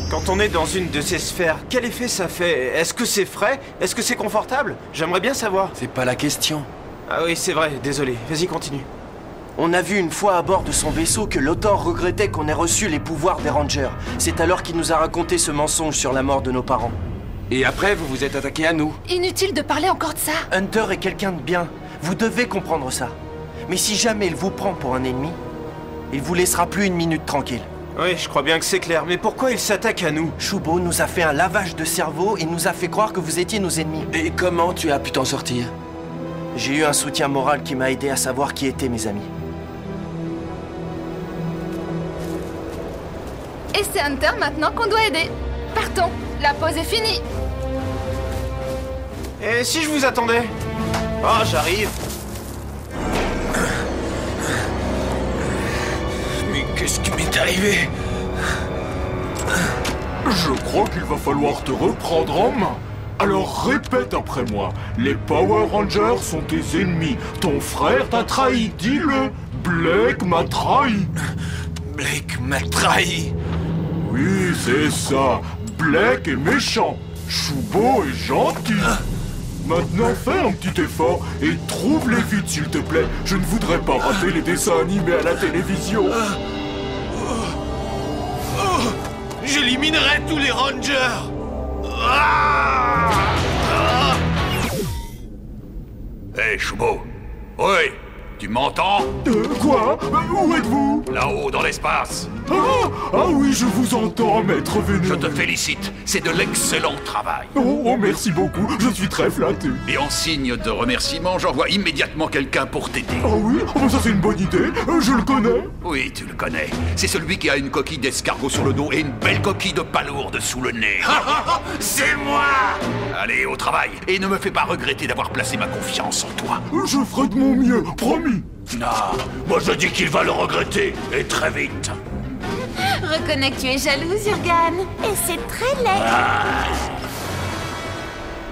Quand on est dans une de ces sphères, quel effet ça fait? Est-ce que c'est frais? Est-ce que c'est confortable? J'aimerais bien savoir. C'est pas la question. Ah oui, c'est vrai, désolé. Vas-y, continue. On a vu une fois à bord de son vaisseau que l'Autor regrettait qu'on ait reçu les pouvoirs des Rangers. C'est alors qu'il nous a raconté ce mensonge sur la mort de nos parents. Et après, vous vous êtes attaqué à nous. Inutile de parler encore de ça. Hunter est quelqu'un de bien. Vous devez comprendre ça. Mais si jamais il vous prend pour un ennemi, il vous laissera plus une minute tranquille. Oui, je crois bien que c'est clair. Mais pourquoi il s'attaque à nous? Shubo nous a fait un lavage de cerveau et nous a fait croire que vous étiez nos ennemis. Et comment tu as pu t'en sortir? J'ai eu un soutien moral qui m'a aidé à savoir qui étaient mes amis. Et c'est Hunter maintenant qu'on doit aider. Partons, la pause est finie. Et si je vous attendais? Oh, j'arrive. Mais qu'est-ce qui m'est arrivé? Je crois qu'il va falloir te reprendre en main. Alors répète après moi. Les Power Rangers sont tes ennemis. Ton frère t'a trahi, dis-le. Blake m'a trahi. Blake m'a trahi. Oui, c'est ça. Blake est méchant. Shubo est gentil. Maintenant, fais un petit effort et trouve-les vite, s'il te plaît. Je ne voudrais pas rater les dessins animés à la télévision. J'éliminerai tous les Rangers. Hé, Shubo. Oui, tu m'entends? Quoi? Où êtes-vous? Là-haut, dans l'espace. Ah oui, je vous entends, maître Vénéré. Je te félicite, c'est de l'excellent travail. Oh, merci beaucoup, je suis très flatté. Et en signe de remerciement, j'envoie immédiatement quelqu'un pour t'aider. Ah oui? Ça c'est une bonne idée, je le connais. Oui, tu le connais. C'est celui qui a une coquille d'escargot sur le dos et une belle coquille de palourde sous le nez. C'est moi! Allez, au travail, et ne me fais pas regretter d'avoir placé ma confiance en toi. Je ferai de mon mieux, promis. Non, moi je dis qu'il va le regretter, et très vite. Reconnais que tu es jalouse, Urgan. Et c'est très laid.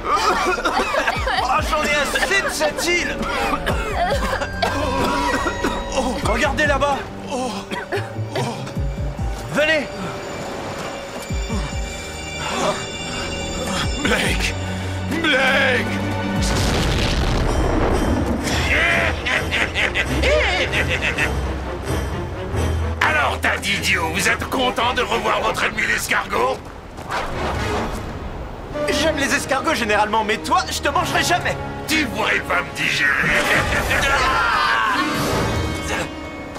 Oh, j'en ai assez de cette île. Regardez là-bas. Venez. Blake! Blake! Alors, tas d'idiot, vous êtes content de revoir votre ennemi l'escargot? J'aime les escargots généralement, mais toi, je te mangerai jamais. Tu pourrais pas me digérer.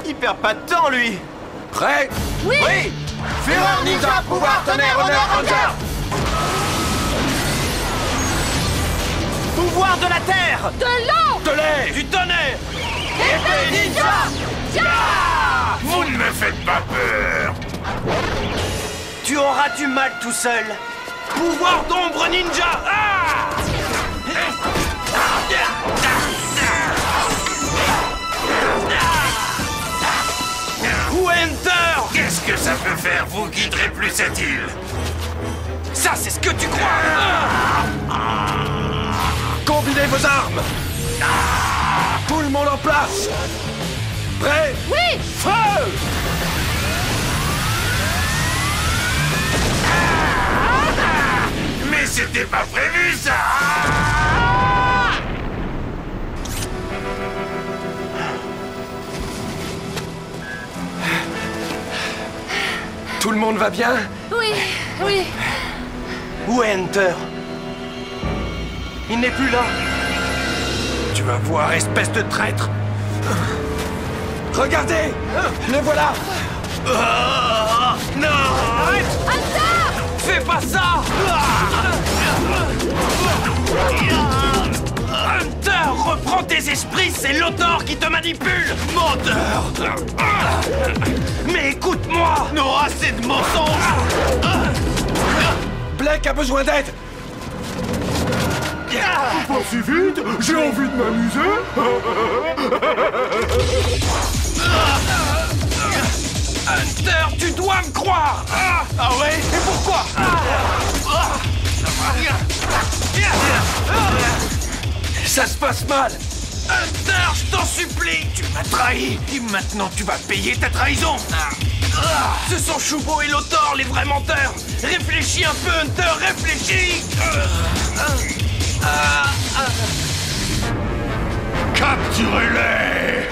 Il perd pas de temps, lui. Prêt? Oui. Fureur ninja, pouvoir, tonnerre, honneur, ranger. Pouvoir de la terre. De l'eau. De l'air. Du tonnerre. Épée ninja. Vous ne me faites pas peur. Tu auras du mal tout seul. Pouvoir d'ombre ninja. Ou Enter. Qu'est-ce que ça peut faire? Vous quitterez plus cette île. Ça, c'est ce que tu crois. Combinez vos armes. Tout le monde en place. Prêt? Oui. Feu! Mais c'était pas prévu, ça. Tout le monde va bien? Oui, oui. Où est Hunter? Il n'est plus là. Tu vas voir, espèce de traître. Regardez! Le voilà! Non! Arrête! Hunter! Fais pas ça! Hunter, reprends tes esprits, c'est Lothor qui te manipule! Menteur! Mais écoute-moi! Non, assez de mensonges! Blake a besoin d'aide! Pas si vite, j'ai envie de m'amuser. Hunter, tu dois me croire! Ah ouais? Et pourquoi? Ça se passe mal! Hunter, je t'en supplie! Tu m'as trahi! Et maintenant tu vas payer ta trahison! Ce sont Shubo et Lothor, les vrais menteurs! Réfléchis un peu, Hunter, réfléchis! Capturez-les.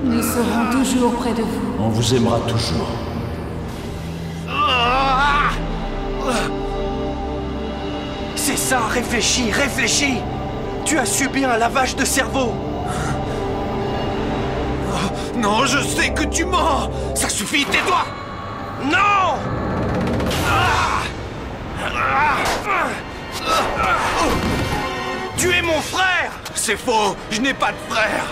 Nous serons toujours près de vous. On vous aimera toujours. C'est ça, réfléchis, réfléchis. Tu as subi un lavage de cerveau. Non, je sais que tu mens! Ça suffit, tais-toi! Non! Tu es mon frère! C'est faux! Je n'ai pas de frère!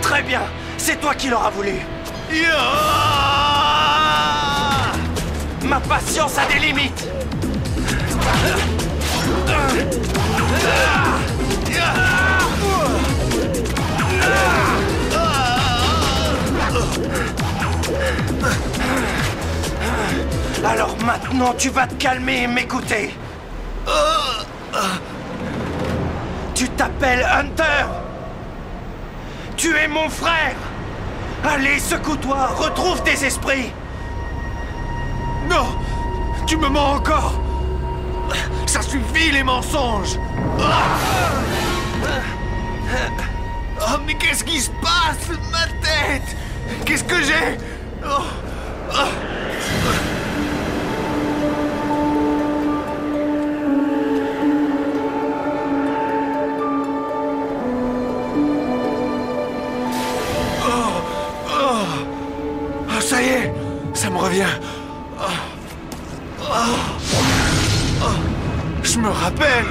Très bien, c'est toi qui l'auras voulu. Ma patience a des limites. Alors maintenant, tu vas te calmer et m'écouter. Tu t'appelles Hunter. Tu es mon frère. Allez, secoue-toi, retrouve tes esprits. Non! Tu me mens encore! Ça suffit, les mensonges! Oh, mais qu'est-ce qui se passe? Ma tête! Qu'est-ce que j'ai? Ça y est, ça me revient. Je me rappelle.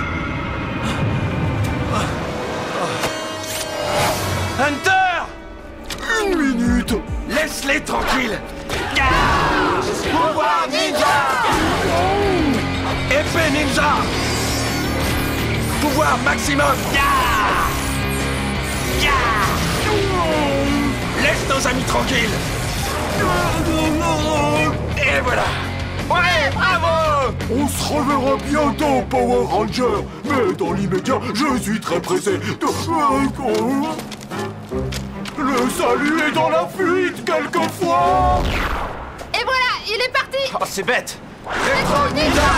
Hunter! Une minute. Laisse-les tranquilles. Pouvoir ninja! Épée ninja! Pouvoir maximum! Laisse nos amis tranquilles! Et voilà! Ouais, bravo! On se reverra bientôt, Power Ranger. Mais dans l'immédiat, je suis très pressé de... Le salut est dans la fuite, quelquefois. Et voilà, il est parti. Oh, c'est bête! Rétro ninja!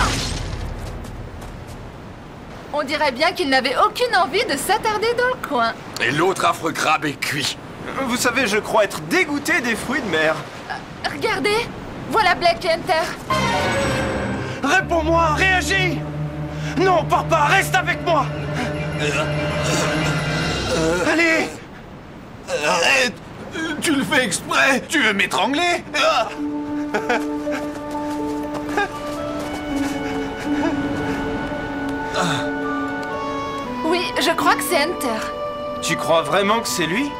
On dirait bien qu'il n'avait aucune envie de s'attarder dans le coin. Et l'autre affreux crabe est cuit. Vous savez, je crois être dégoûté des fruits de mer. Regardez, voilà Blake et Hunter. Réponds-moi, réagis! Non, pars pas, reste avec moi! Allez! Arrête! Tu le fais exprès! Tu veux m'étrangler? Oui, je crois que c'est Hunter. Tu crois vraiment que c'est lui?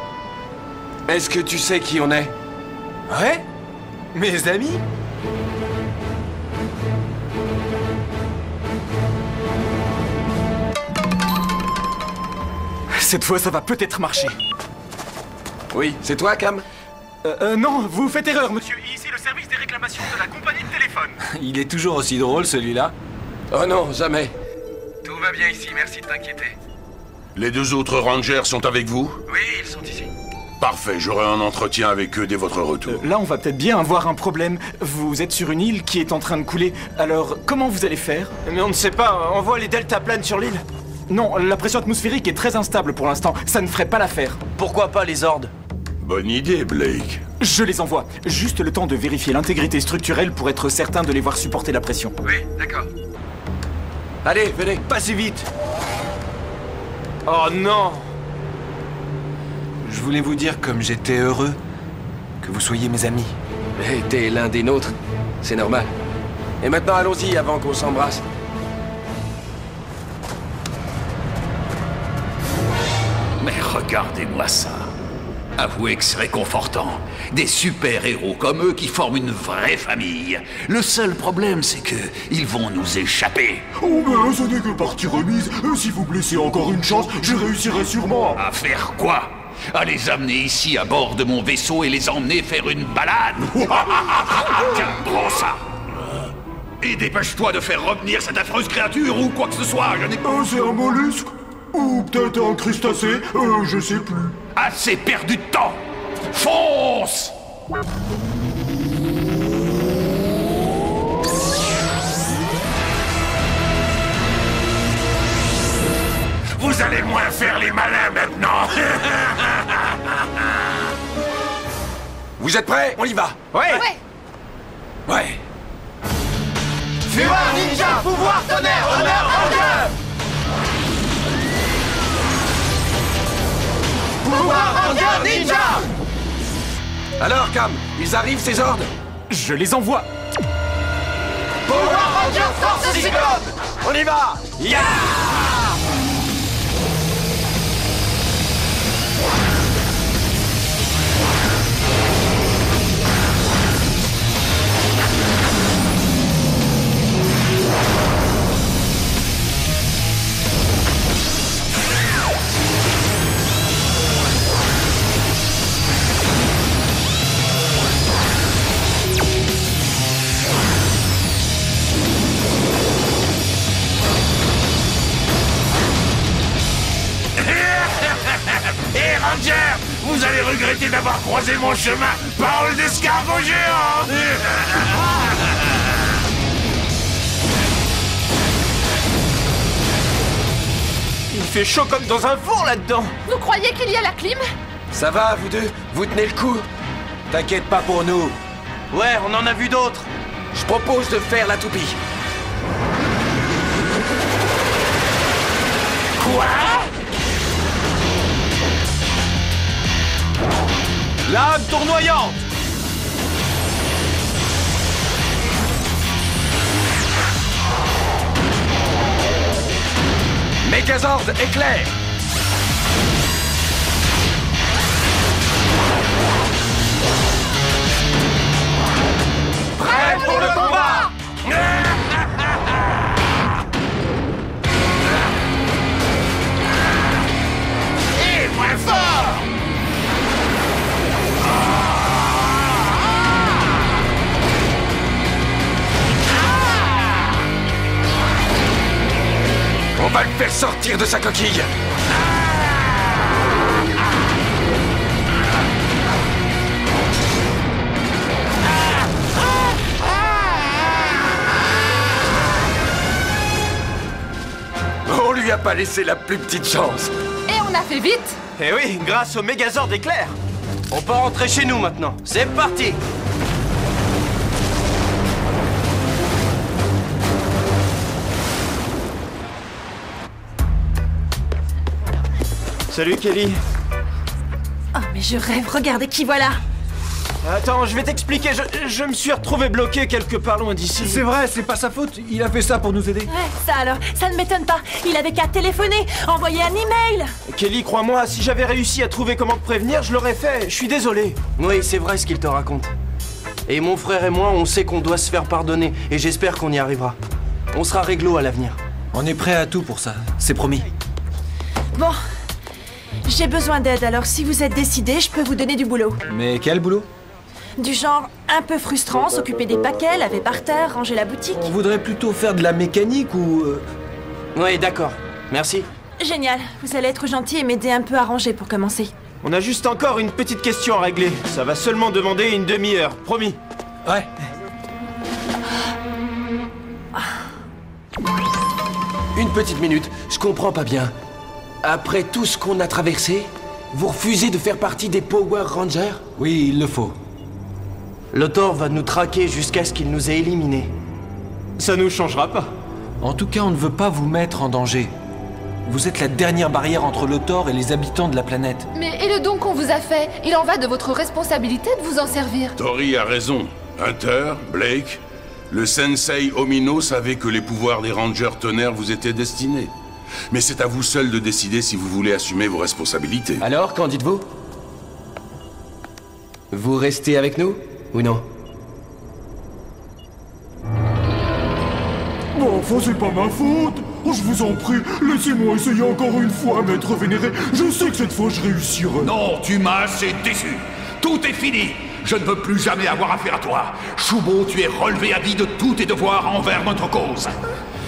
Est-ce que tu sais qui on est? Ouais? Mes amis? Cette fois, ça va peut-être marcher. Oui, c'est toi, Cam? Non, vous faites erreur, monsieur. Ici le service des réclamations de la compagnie de téléphone. Il est toujours aussi drôle, celui-là. Oh non, jamais. Tout va bien ici, merci de t'inquiéter. Les 2 autres rangers sont avec vous? Oui, ils sont ici. Parfait, j'aurai un entretien avec eux dès votre retour. Là, on va peut-être bien avoir un problème. Vous êtes sur une île qui est en train de couler. Alors, comment vous allez faire? Mais on ne sait pas, on voit les deltaplanes sur l'île. Non, la pression atmosphérique est très instable pour l'instant. Ça ne ferait pas l'affaire. Pourquoi pas les Hordes? Bonne idée, Blake. Je les envoie. Juste le temps de vérifier l'intégrité structurelle pour être certain de les voir supporter la pression. Oui, d'accord. Allez, venez. Pas si vite. Oh non! Je voulais vous dire comme j'étais heureux que vous soyez mes amis. Et t'es l'un des nôtres. C'est normal. Et maintenant, allons-y avant qu'on s'embrasse. Mais regardez-moi ça. Avouez que c'est réconfortant. Des super-héros comme eux qui forment une vraie famille. Le seul problème, c'est que ils vont nous échapper. Oh, mais ce n'est que partie remise. Si vous me laissez encore une chance, je réussirai sûrement. À faire quoi? À les amener ici à bord de mon vaisseau et les emmener faire une balade? Tiens, prends ça. Et dépêche-toi de faire revenir cette affreuse créature ou quoi que ce soit, je n'ai... C'est un mollusque? Ou peut-être un crustacé? Je sais plus. Assez perdu de temps. Fonce! Vous allez moins faire les malins maintenant. Vous êtes prêts? On y va. Ouais. Ouais. Fureur ninja, pouvoir tonnerre, honneur ranger! Pouvoir ranger ninja! Alors, Cam, ils arrivent, ces Hordes? Je les envoie. Power Ranger force cyclone! On y va! Ya! Hé Ranger, vous allez regretter d'avoir croisé mon chemin, parole d'escargot géant. Il fait chaud comme dans un four là-dedans. Vous croyez qu'il y a la clim? Ça va, vous deux? Vous tenez le coup? T'inquiète pas pour nous. Ouais, on en a vu d'autres. Je propose de faire la toupie. Quoi? Lame tournoyante! Megazord éclair! Prêt pour le combat! Et moins fort! On va le faire sortir de sa coquille! On lui pas laissé la plus petite chance. Et on a fait vite. Eh oui, grâce au Mégazord éclair. On peut rentrer chez nous maintenant. C'est parti! Salut Kelly. Oh, mais je rêve, regardez qui voilà! Attends, je vais t'expliquer, je me suis retrouvé bloqué quelque part loin d'ici. C'est vrai, c'est pas sa faute, il a fait ça pour nous aider. Ouais, ça alors, ça ne m'étonne pas. Il avait qu'à téléphoner, envoyer un email. Kelly, crois-moi, si j'avais réussi à trouver comment te prévenir, je l'aurais fait. Je suis désolé. Oui, c'est vrai ce qu'il te raconte. Et mon frère et moi, on sait qu'on doit se faire pardonner, et j'espère qu'on y arrivera. On sera réglo à l'avenir. On est prêt à tout pour ça, c'est promis. Bon, j'ai besoin d'aide, alors si vous êtes décidé, je peux vous donner du boulot. Mais quel boulot? Du genre un peu frustrant, s'occuper des paquets, laver par terre, ranger la boutique. On voudrait plutôt faire de la mécanique ou... Oui, d'accord. Merci. Génial, vous allez être gentil et m'aider un peu à ranger pour commencer. On a juste encore une petite question à régler. Ça va seulement demander une demi-heure, promis. Ouais. Une petite minute, je comprends pas bien. Après tout ce qu'on a traversé, vous refusez de faire partie des Power Rangers? Oui, il le faut. Lothor va nous traquer jusqu'à ce qu'il nous ait éliminés. Ça nous changera pas. En tout cas, on ne veut pas vous mettre en danger. Vous êtes la dernière barrière entre Lothor et les habitants de la planète. Mais et le don qu'on vous a fait? Il en va de votre responsabilité de vous en servir. Tori a raison. Hunter, Blake, le sensei Omino savait que les pouvoirs des Rangers Tonnerre vous étaient destinés. Mais c'est à vous seul de décider si vous voulez assumer vos responsabilités. Alors, qu'en dites-vous? Vous restez avec nous, ou non? Bon, enfin, c'est pas ma faute. Oh, je vous en prie, laissez-moi essayer encore une fois, maître vénéré. Je sais que cette fois, je réussirai. Non, tu m'as assez déçu. Tout est fini. Je ne veux plus jamais avoir affaire à toi. Choubo, tu es relevé à vie de tous tes devoirs envers notre cause.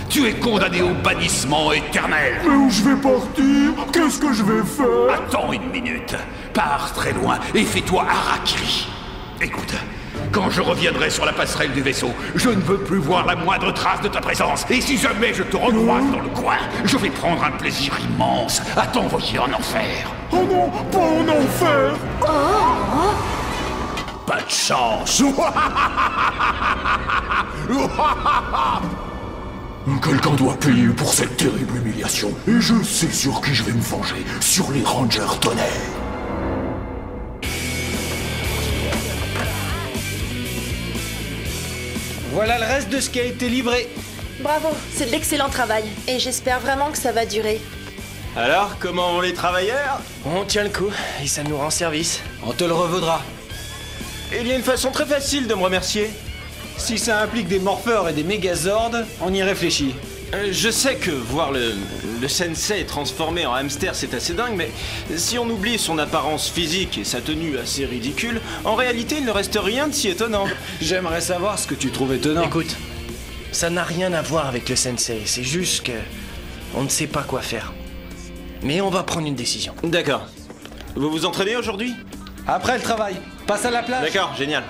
Tu es condamné au bannissement éternel. Mais où je vais partir? Qu'est-ce que je vais faire? Attends une minute. Pars très loin et fais-toi harakiri. Écoute, quand je reviendrai sur la passerelle du vaisseau, je ne veux plus voir la moindre trace de ta présence. Et si jamais je te recroise dans le coin, je vais prendre un plaisir immense à t'envoyer en enfer. Oh non, pas en enfer! Pas de chance. Quelqu'un doit payer pour cette terrible humiliation. Et je sais sur qui je vais me venger. Sur les Rangers Tonnerre. Voilà le reste de ce qui a été livré. Bravo, c'est de l'excellent travail. Et j'espère vraiment que ça va durer. Alors, comment vont les travailleurs? On tient le coup, et ça nous rend service. On te le revaudra. Il y a une façon très facile de me remercier. Si ça implique des morpheurs et des mégazords, on y réfléchit. Je sais que voir le sensei transformé en hamster c'est assez dingue, mais si on oublie son apparence physique et sa tenue assez ridicule, en réalité il ne reste rien de si étonnant. J'aimerais savoir ce que tu trouves étonnant. Écoute, ça n'a rien à voir avec le sensei, c'est juste que on ne sait pas quoi faire. Mais on va prendre une décision. D'accord. Vous vous entraînez aujourd'hui? Après le travail, passe à la plage. D'accord, génial.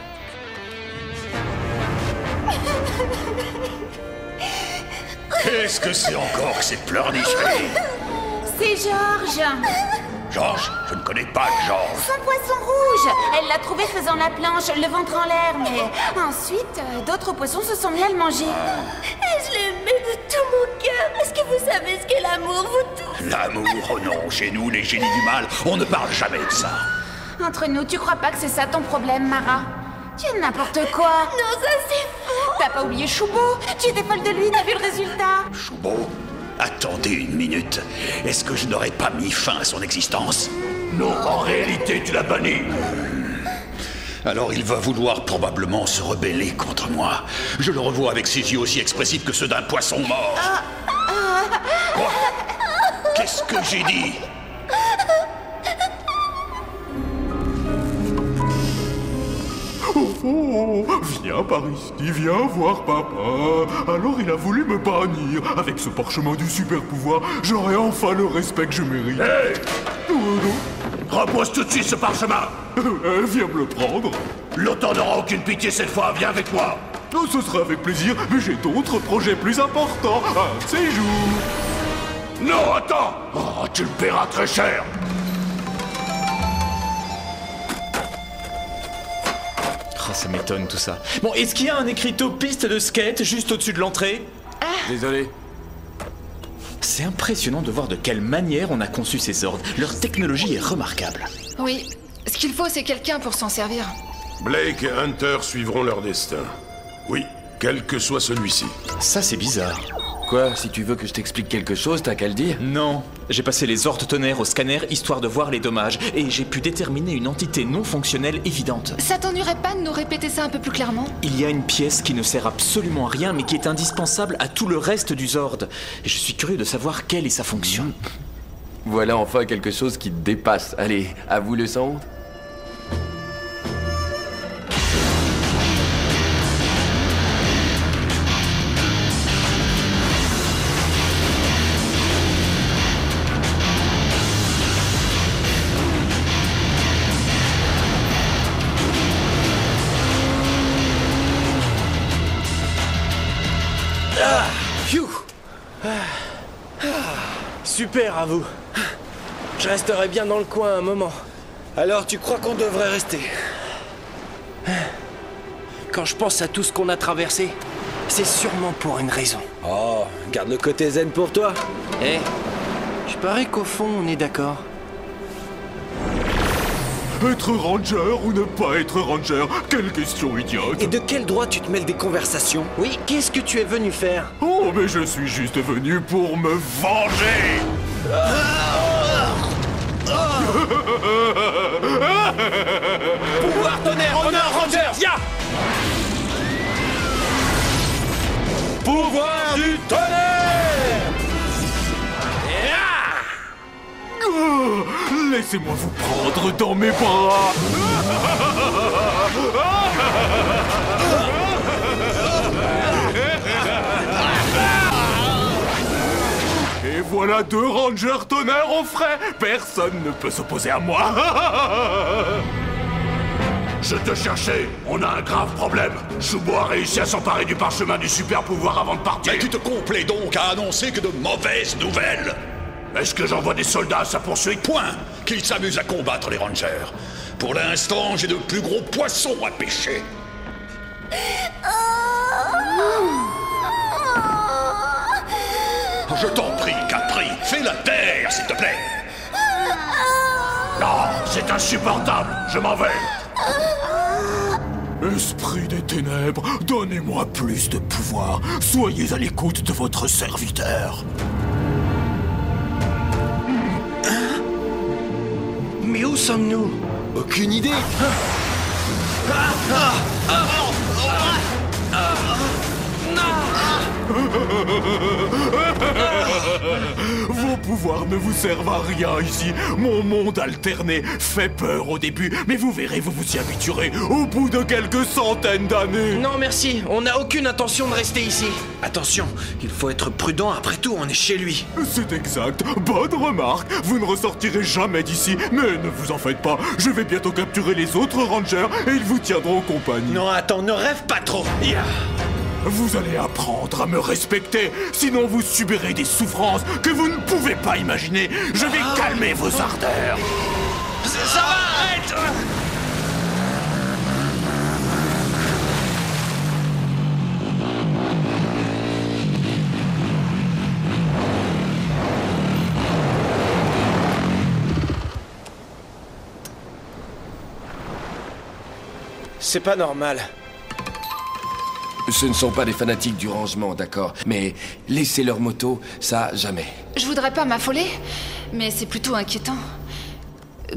Qu'est-ce que c'est encore que ces pleurnicheries? C'est Georges. Georges? Je ne connais pas Georges. Son poisson rouge. Elle l'a trouvé faisant la planche, le ventre en l'air, mais ensuite, d'autres poissons se sont mis à le manger. Et je l'aimais de tout mon cœur. Est-ce que vous savez ce qu'est l'amour, vous tous? L'amour? Oh non, chez nous, les génies du mal, on ne parle jamais de ça. Entre nous, tu crois pas que c'est ça ton problème, Mara? Tu es n'importe quoi. Non, ça c'est faux. T'as pas oublié Choubo? Tu étais folle de lui, t'as vu le résultat? Choubo? Attendez une minute. Est-ce que je n'aurais pas mis fin à son existence? Non, en réalité, tu l'as banni. Alors il va vouloir probablement se rebeller contre moi. Je le revois avec ses yeux aussi expressifs que ceux d'un poisson mort. Quoi? Qu'est-ce que j'ai dit? Oh, viens par ici, viens voir papa. Alors il a voulu me bannir. Avec ce parchemin du super pouvoir, j'aurai enfin le respect que je mérite. Hé! Repose tout de suite ce parchemin. Viens me le prendre. Lothor n'aura aucune pitié cette fois, viens avec moi. Ce sera avec plaisir, mais j'ai d'autres projets plus importants. Un de ces jours. Non, attends! Oh, tu le paieras très cher! Oh, ça m'étonne tout ça. Bon, est-ce qu'il y a un écriteau piste de skate juste au-dessus de l'entrée? Désolé. C'est impressionnant de voir de quelle manière on a conçu ces ordres. Leur technologie est remarquable. Oui, ce qu'il faut, c'est quelqu'un pour s'en servir. Blake et Hunter suivront leur destin. Oui, quel que soit celui-ci. Ça, c'est bizarre. Quoi, si tu veux que je t'explique quelque chose, t'as qu'à le dire? Non, j'ai passé les ordres tonnerres au scanner histoire de voir les dommages, et j'ai pu déterminer une entité non fonctionnelle évidente. Ça t'ennuierait pas de nous répéter ça un peu plus clairement? Il y a une pièce qui ne sert absolument à rien, mais qui est indispensable à tout le reste du Zord. Et je suis curieux de savoir quelle est sa fonction. Voilà enfin quelque chose qui te dépasse. Allez, à vous le son. Super à vous. Je resterai bien dans le coin un moment. Alors tu crois qu'on devrait rester? Quand je pense à tout ce qu'on a traversé, c'est sûrement pour une raison. Oh, garde le côté zen pour toi. Je parie qu'au fond, on est d'accord. Être ranger ou ne pas être ranger? Quelle question idiote! Et de quel droit tu te mêles des conversations? Oui, qu'est-ce que tu es venu faire? Oh, mais je suis juste venu pour me venger! Pouvoir, tonnerre, honneur, ranger, viens! Pouvoir du tonnerre! Laissez-moi vous prendre dans mes bras! Et voilà 2 rangers tonnerre au frais! Personne ne peut s'opposer à moi! Je te cherchais. On a un grave problème. Shubo a réussi à s'emparer du parchemin du super pouvoir avant de partir. Mais tu te complais donc à annoncer que de mauvaises nouvelles. Est-ce que j'envoie des soldats à sa poursuite? Point. Qu'ils s'amusent à combattre les rangers. Pour l'instant, j'ai de plus gros poissons à pêcher. Je t'en prie, Capri, fais la terre, s'il te plaît. Non, c'est insupportable. Je m'en vais. Esprit des ténèbres, donnez-moi plus de pouvoir. Soyez à l'écoute de votre serviteur. Mais où sommes-nous? Aucune idée. Vos pouvoirs ne vous servent à rien ici. Mon monde alterné fait peur au début, mais vous verrez, vous vous y habituerez au bout de quelques centaines d'années. Non merci, on n'a aucune intention de rester ici. Attention, il faut être prudent, après tout, on est chez lui. C'est exact, bonne remarque. Vous ne ressortirez jamais d'ici, mais ne vous en faites pas. Je vais bientôt capturer les autres rangers et ils vous tiendront compagnie. Non, attends, ne rêve pas trop. Vous allez apprendre à me respecter, sinon vous subirez des souffrances que vous ne pouvez pas imaginer. Je vais calmer vos ardeurs. Ça va, arrête! C'est pas normal. Ce ne sont pas des fanatiques du rangement, d'accord. Mais laisser leur moto, ça, jamais. Je voudrais pas m'affoler, mais c'est plutôt inquiétant.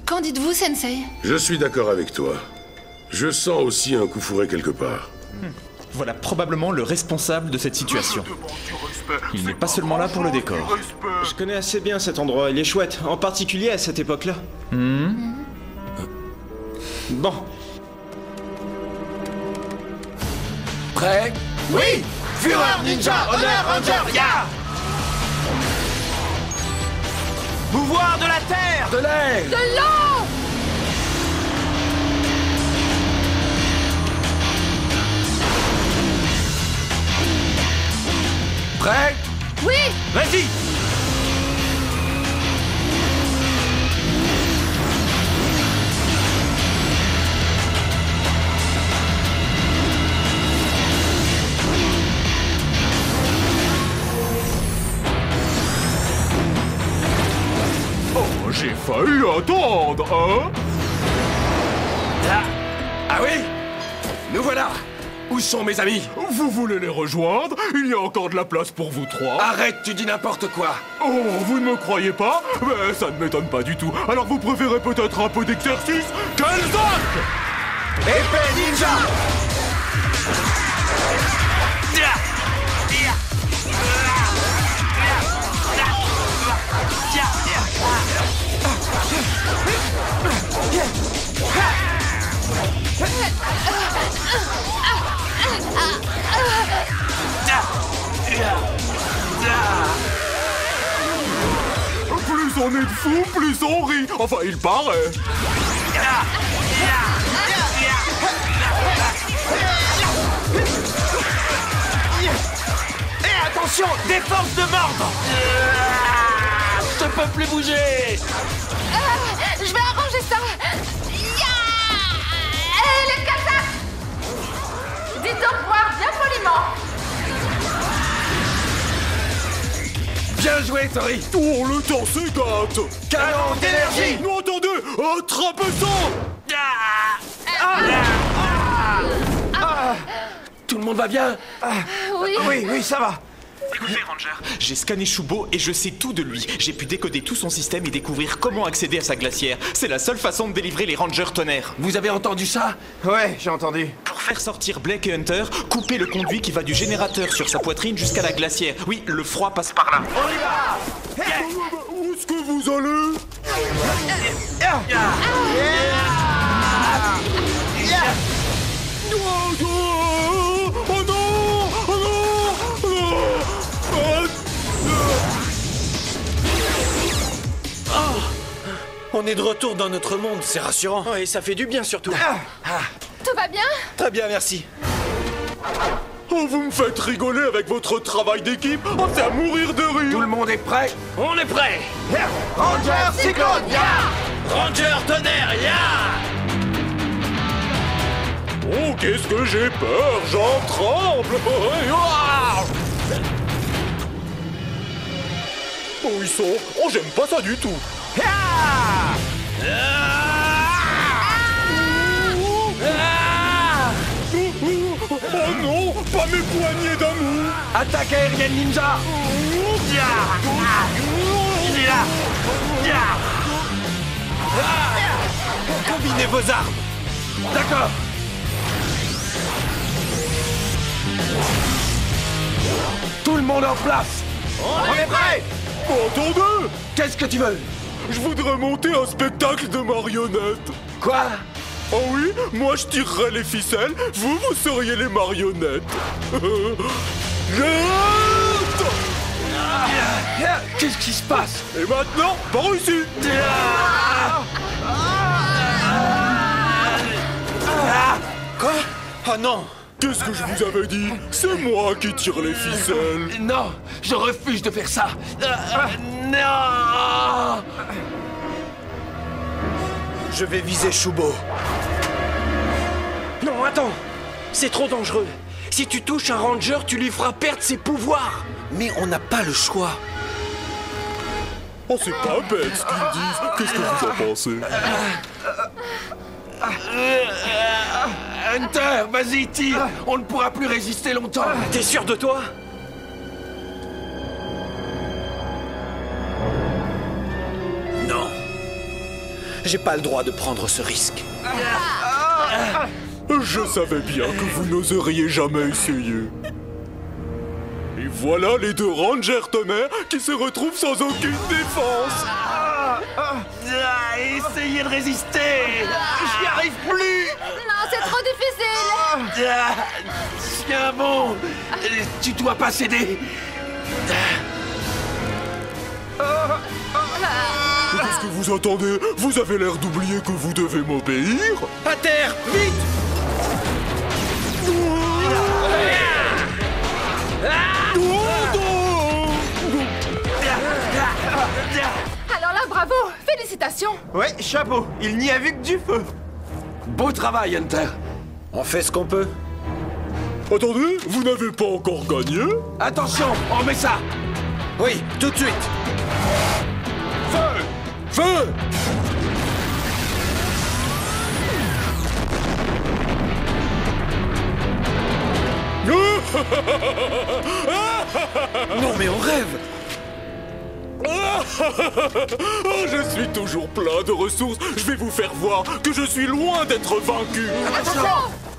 Qu'en dites-vous, Sensei? Je suis d'accord avec toi. Je sens aussi un coup fourré quelque part. Voilà probablement le responsable de cette situation. Il n'est pas seulement là pour le décor. Je connais assez bien cet endroit, il est chouette, en particulier à cette époque-là. Bon. Prêt? Oui! Fureur ninja, honneur ranger, ya! Pouvoir de la terre! De l'air! De l'eau! Prêt? Oui! Vas-y! attendre, hein? Ah oui? Nous voilà! Où sont mes amis? Vous voulez les rejoindre? Il y a encore de la place pour vous trois. Arrête, tu dis n'importe quoi! Oh, vous ne me croyez pas? Mais ça ne m'étonne pas du tout. Alors vous préférez peut-être un peu d'exercice? Kelzak! Épée ninja! Plus on est de fous, plus on rit. Enfin, il paraît. Et attention, des forces de mordre! Je peux plus bouger! Je vais arranger ça. Les Kazakhs! Dites au revoir bien poliment. Bien joué, Tori! Oh, le temps s'égate. Canon d'énergie! Non, attendez! Attrapez ça! Tout le monde va bien? Oui. Oui, ça va. Écoutez, Ranger. J'ai scanné Shubo et je sais tout de lui. J'ai pu décoder tout son système et découvrir comment accéder à sa glacière. C'est la seule façon de délivrer les Rangers tonnerres. Vous avez entendu ça? Ouais, j'ai entendu. Pour faire sortir Blake et Hunter, coupez le conduit qui va du générateur sur sa poitrine jusqu'à la glacière. Oui, le froid passe par là. On y va! Où est-ce que vous allez? Oh non! Oh non! On est de retour dans notre monde, c'est rassurant. Oh, et ça fait du bien surtout. Tout va bien? Très bien, merci. Oh, vous me faites rigoler avec votre travail d'équipe. Oh, c'est à mourir de rire. Tout le monde est prêt? On est prêt. Ranger Cyclone, Ranger tonnerre, Oh, qu'est-ce que j'ai peur, j'en tremble. Oh, ils sont... Oh, j'aime pas ça du tout. Oh non, pas mes poignées d'amour. Attaque aérienne ninja! Combinez vos armes. D'accord! Tout le monde en place! On est prêt! Oh, attendez! Qu'est-ce que tu veux? Je voudrais monter un spectacle de marionnettes. Quoi? Oh oui, moi je tirerai les ficelles, vous seriez les marionnettes. Qu'est-ce qui se passe? Et maintenant, par ici. Quoi? Oh non! Qu'est-ce que je vous avais dit? C'est moi qui tire les ficelles. Non, je refuse de faire ça. Non! Je vais viser Shubo. Non, attends! C'est trop dangereux. Si tu touches un ranger, tu lui feras perdre ses pouvoirs. Mais on n'a pas le choix. Oh, c'est pas bête ce qu'ils disent. Qu'est-ce que vous en pensez? Hunter, vas-y, tire! On ne pourra plus résister longtemps. T'es sûr de toi? Non. J'ai pas le droit de prendre ce risque. Je savais bien que vous n'oseriez jamais essayer. Et voilà les deux rangers tonnerres qui se retrouvent sans aucune défense. Essayez de résister! J'y arrive plus! Non, c'est trop difficile. Tiens bon! Tu dois pas céder! Qu'est-ce que vous attendez? Vous avez l'air d'oublier que vous devez m'obéir. À terre, vite! Alors là, bravo. Félicitations. Ouais, chapeau, il n'y a vu que du feu. Beau travail, Hunter! On fait ce qu'on peut. Attendez, vous n'avez pas encore gagné? Attention, on met ça! Oui, tout de suite. Feu! Feu! Non mais on rêve. Oh, je suis toujours plein de ressources. Je vais vous faire voir que je suis loin d'être vaincu.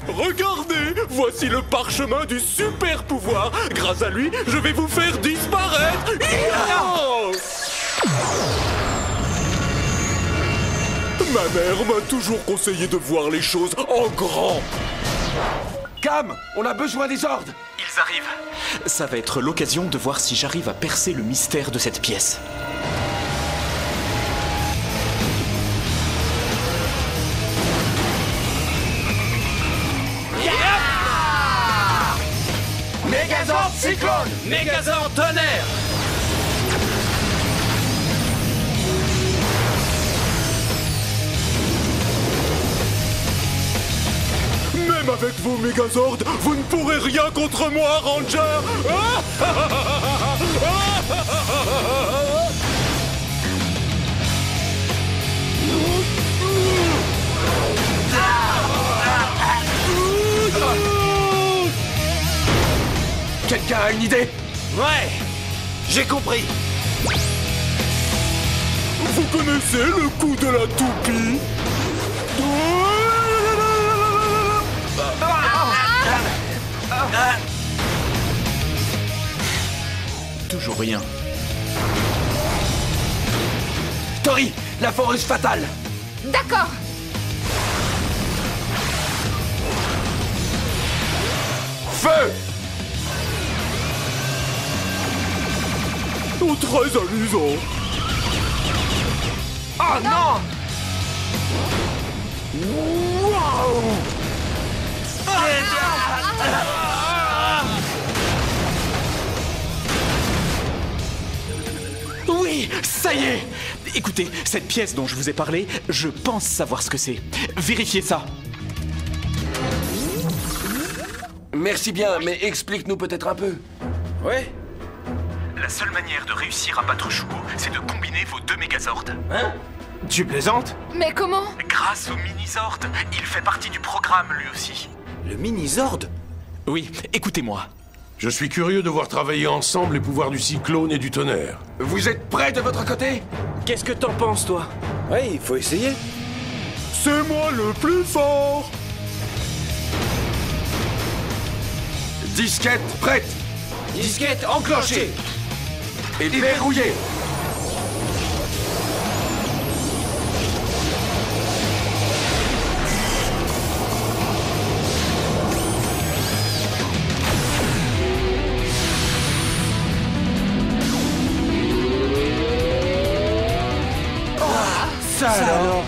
Regardez, voici le parchemin du super pouvoir. Grâce à lui, je vais vous faire disparaître. Ma mère m'a toujours conseillé de voir les choses en grand. Cam, on a besoin des ordres. Ils arrivent. Ça va être l'occasion de voir si j'arrive à percer le mystère de cette pièce. Megazord Cyclone! Megazord Tonnerre! Même avec vos Megazords, vous ne pourrez rien contre moi, Ranger. Quelqu'un a une idée? Ouais, j'ai compris. Vous connaissez le coup de la toupie? Toujours rien. Tori, la foreuse fatale. D'accord. Feu! Oh, très amusant. Oh non! Wow! Oui, ça y est! Écoutez, cette pièce dont je vous ai parlé, je pense savoir ce que c'est. Vérifiez ça. Merci bien, mais explique-nous peut-être un peu. Ouais? La seule manière de réussir à battre Shubo, c'est de combiner vos deux Megazords. Hein? Tu plaisantes? Mais comment? Grâce au Mini-Zord, il fait partie du programme lui aussi. Le Mini-Zord? Oui, écoutez-moi. Je suis curieux de voir travailler ensemble les pouvoirs du cyclone et du tonnerre. Vous êtes prêts de votre côté? Qu'est-ce que t'en penses, toi? Ouais, il faut essayer. C'est moi le plus fort. Disquette prête. Disquette enclenchée. Et verrouillée. Alors.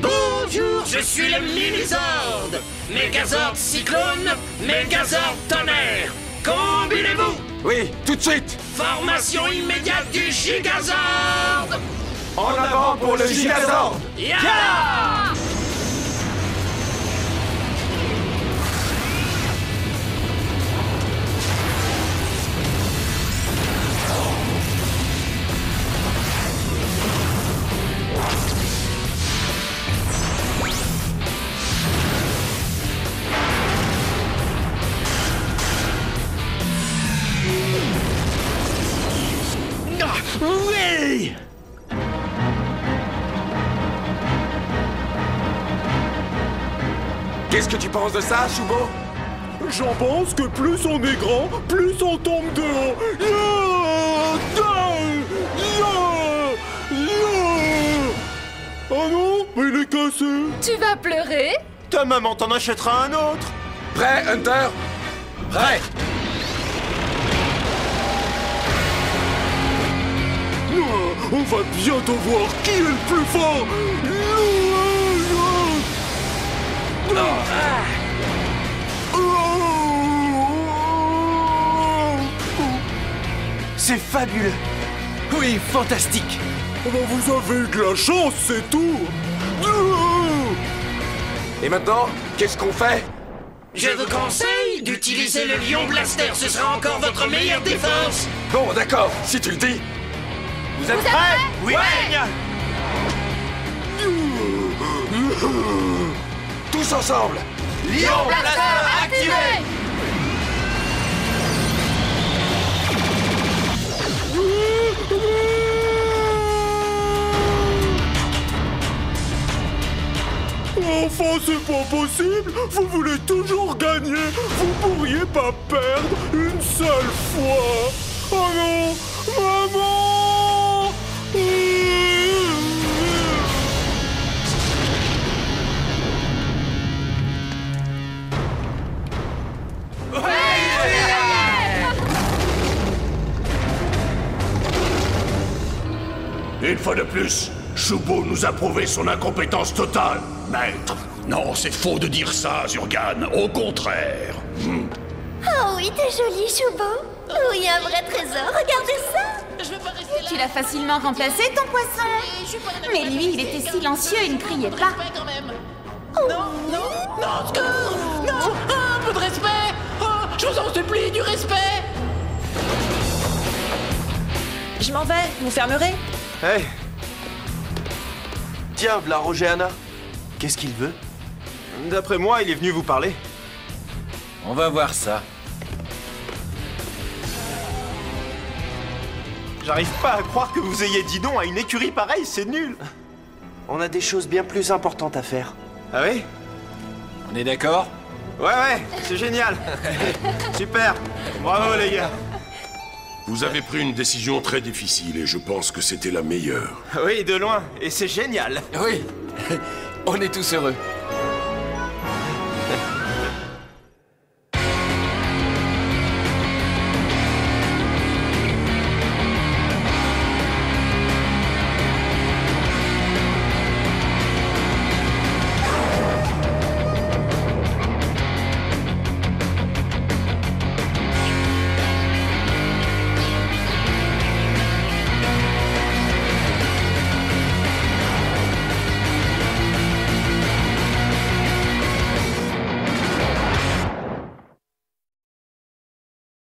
Bonjour, je suis le Mini-Zord. Megazord Cyclone, Megazord Tonnerre. Combinez-vous. Oui, tout de suite. Formation immédiate du Gigazord. En avant pour le Gigazord. Ya! Oui! Qu'est-ce que tu penses de ça, Shubo? J'en pense que plus on est grand, plus on tombe de haut. Oh non, mais il est cassé. Tu vas pleurer? Ta maman t'en achètera un autre. Prêt, Hunter? Prêt! On va bientôt voir qui est le plus fort. C'est fabuleux. Oui, fantastique. Vous avez eu de la chance, c'est tout. Et maintenant, qu'est-ce qu'on fait? Je vous conseille d'utiliser le Lion Blaster, ce sera encore votre meilleure défense. Bon, d'accord, si tu le dis. Vous êtes prêts? Oui. Tous ensemble. Lion Blaster activé. Enfin, c'est pas possible. Vous voulez toujours gagner. Vous pourriez pas perdre une seule fois. Oh non, maman. Une fois de plus, Choubo nous a prouvé son incompétence totale. Maître, non, c'est faux de dire ça, Zurgan. Au contraire. Oh oui, t'es joli, Choubo. Oui, un vrai trésor, regardez ça. Tu l'as facilement remplacé, ton poisson. Mais lui, il était silencieux, il ne criait pas. Non, secours! Non! Un peu de respect! Oh, je vous en supplie, du respect! Je m'en vais, vous fermerez? Hey! Tiens, v'là Roger Hanna. Qu'est-ce qu'il veut? D'après moi, il est venu vous parler. On va voir ça. J'arrive pas à croire que vous ayez dit non à une écurie pareille, c'est nul. On a des choses bien plus importantes à faire. Ah oui? On est d'accord? Ouais, c'est génial. Super. Bravo les gars. Vous avez pris une décision très difficile et je pense que c'était la meilleure. Oui, de loin. Et c'est génial. Oui. On est tous heureux.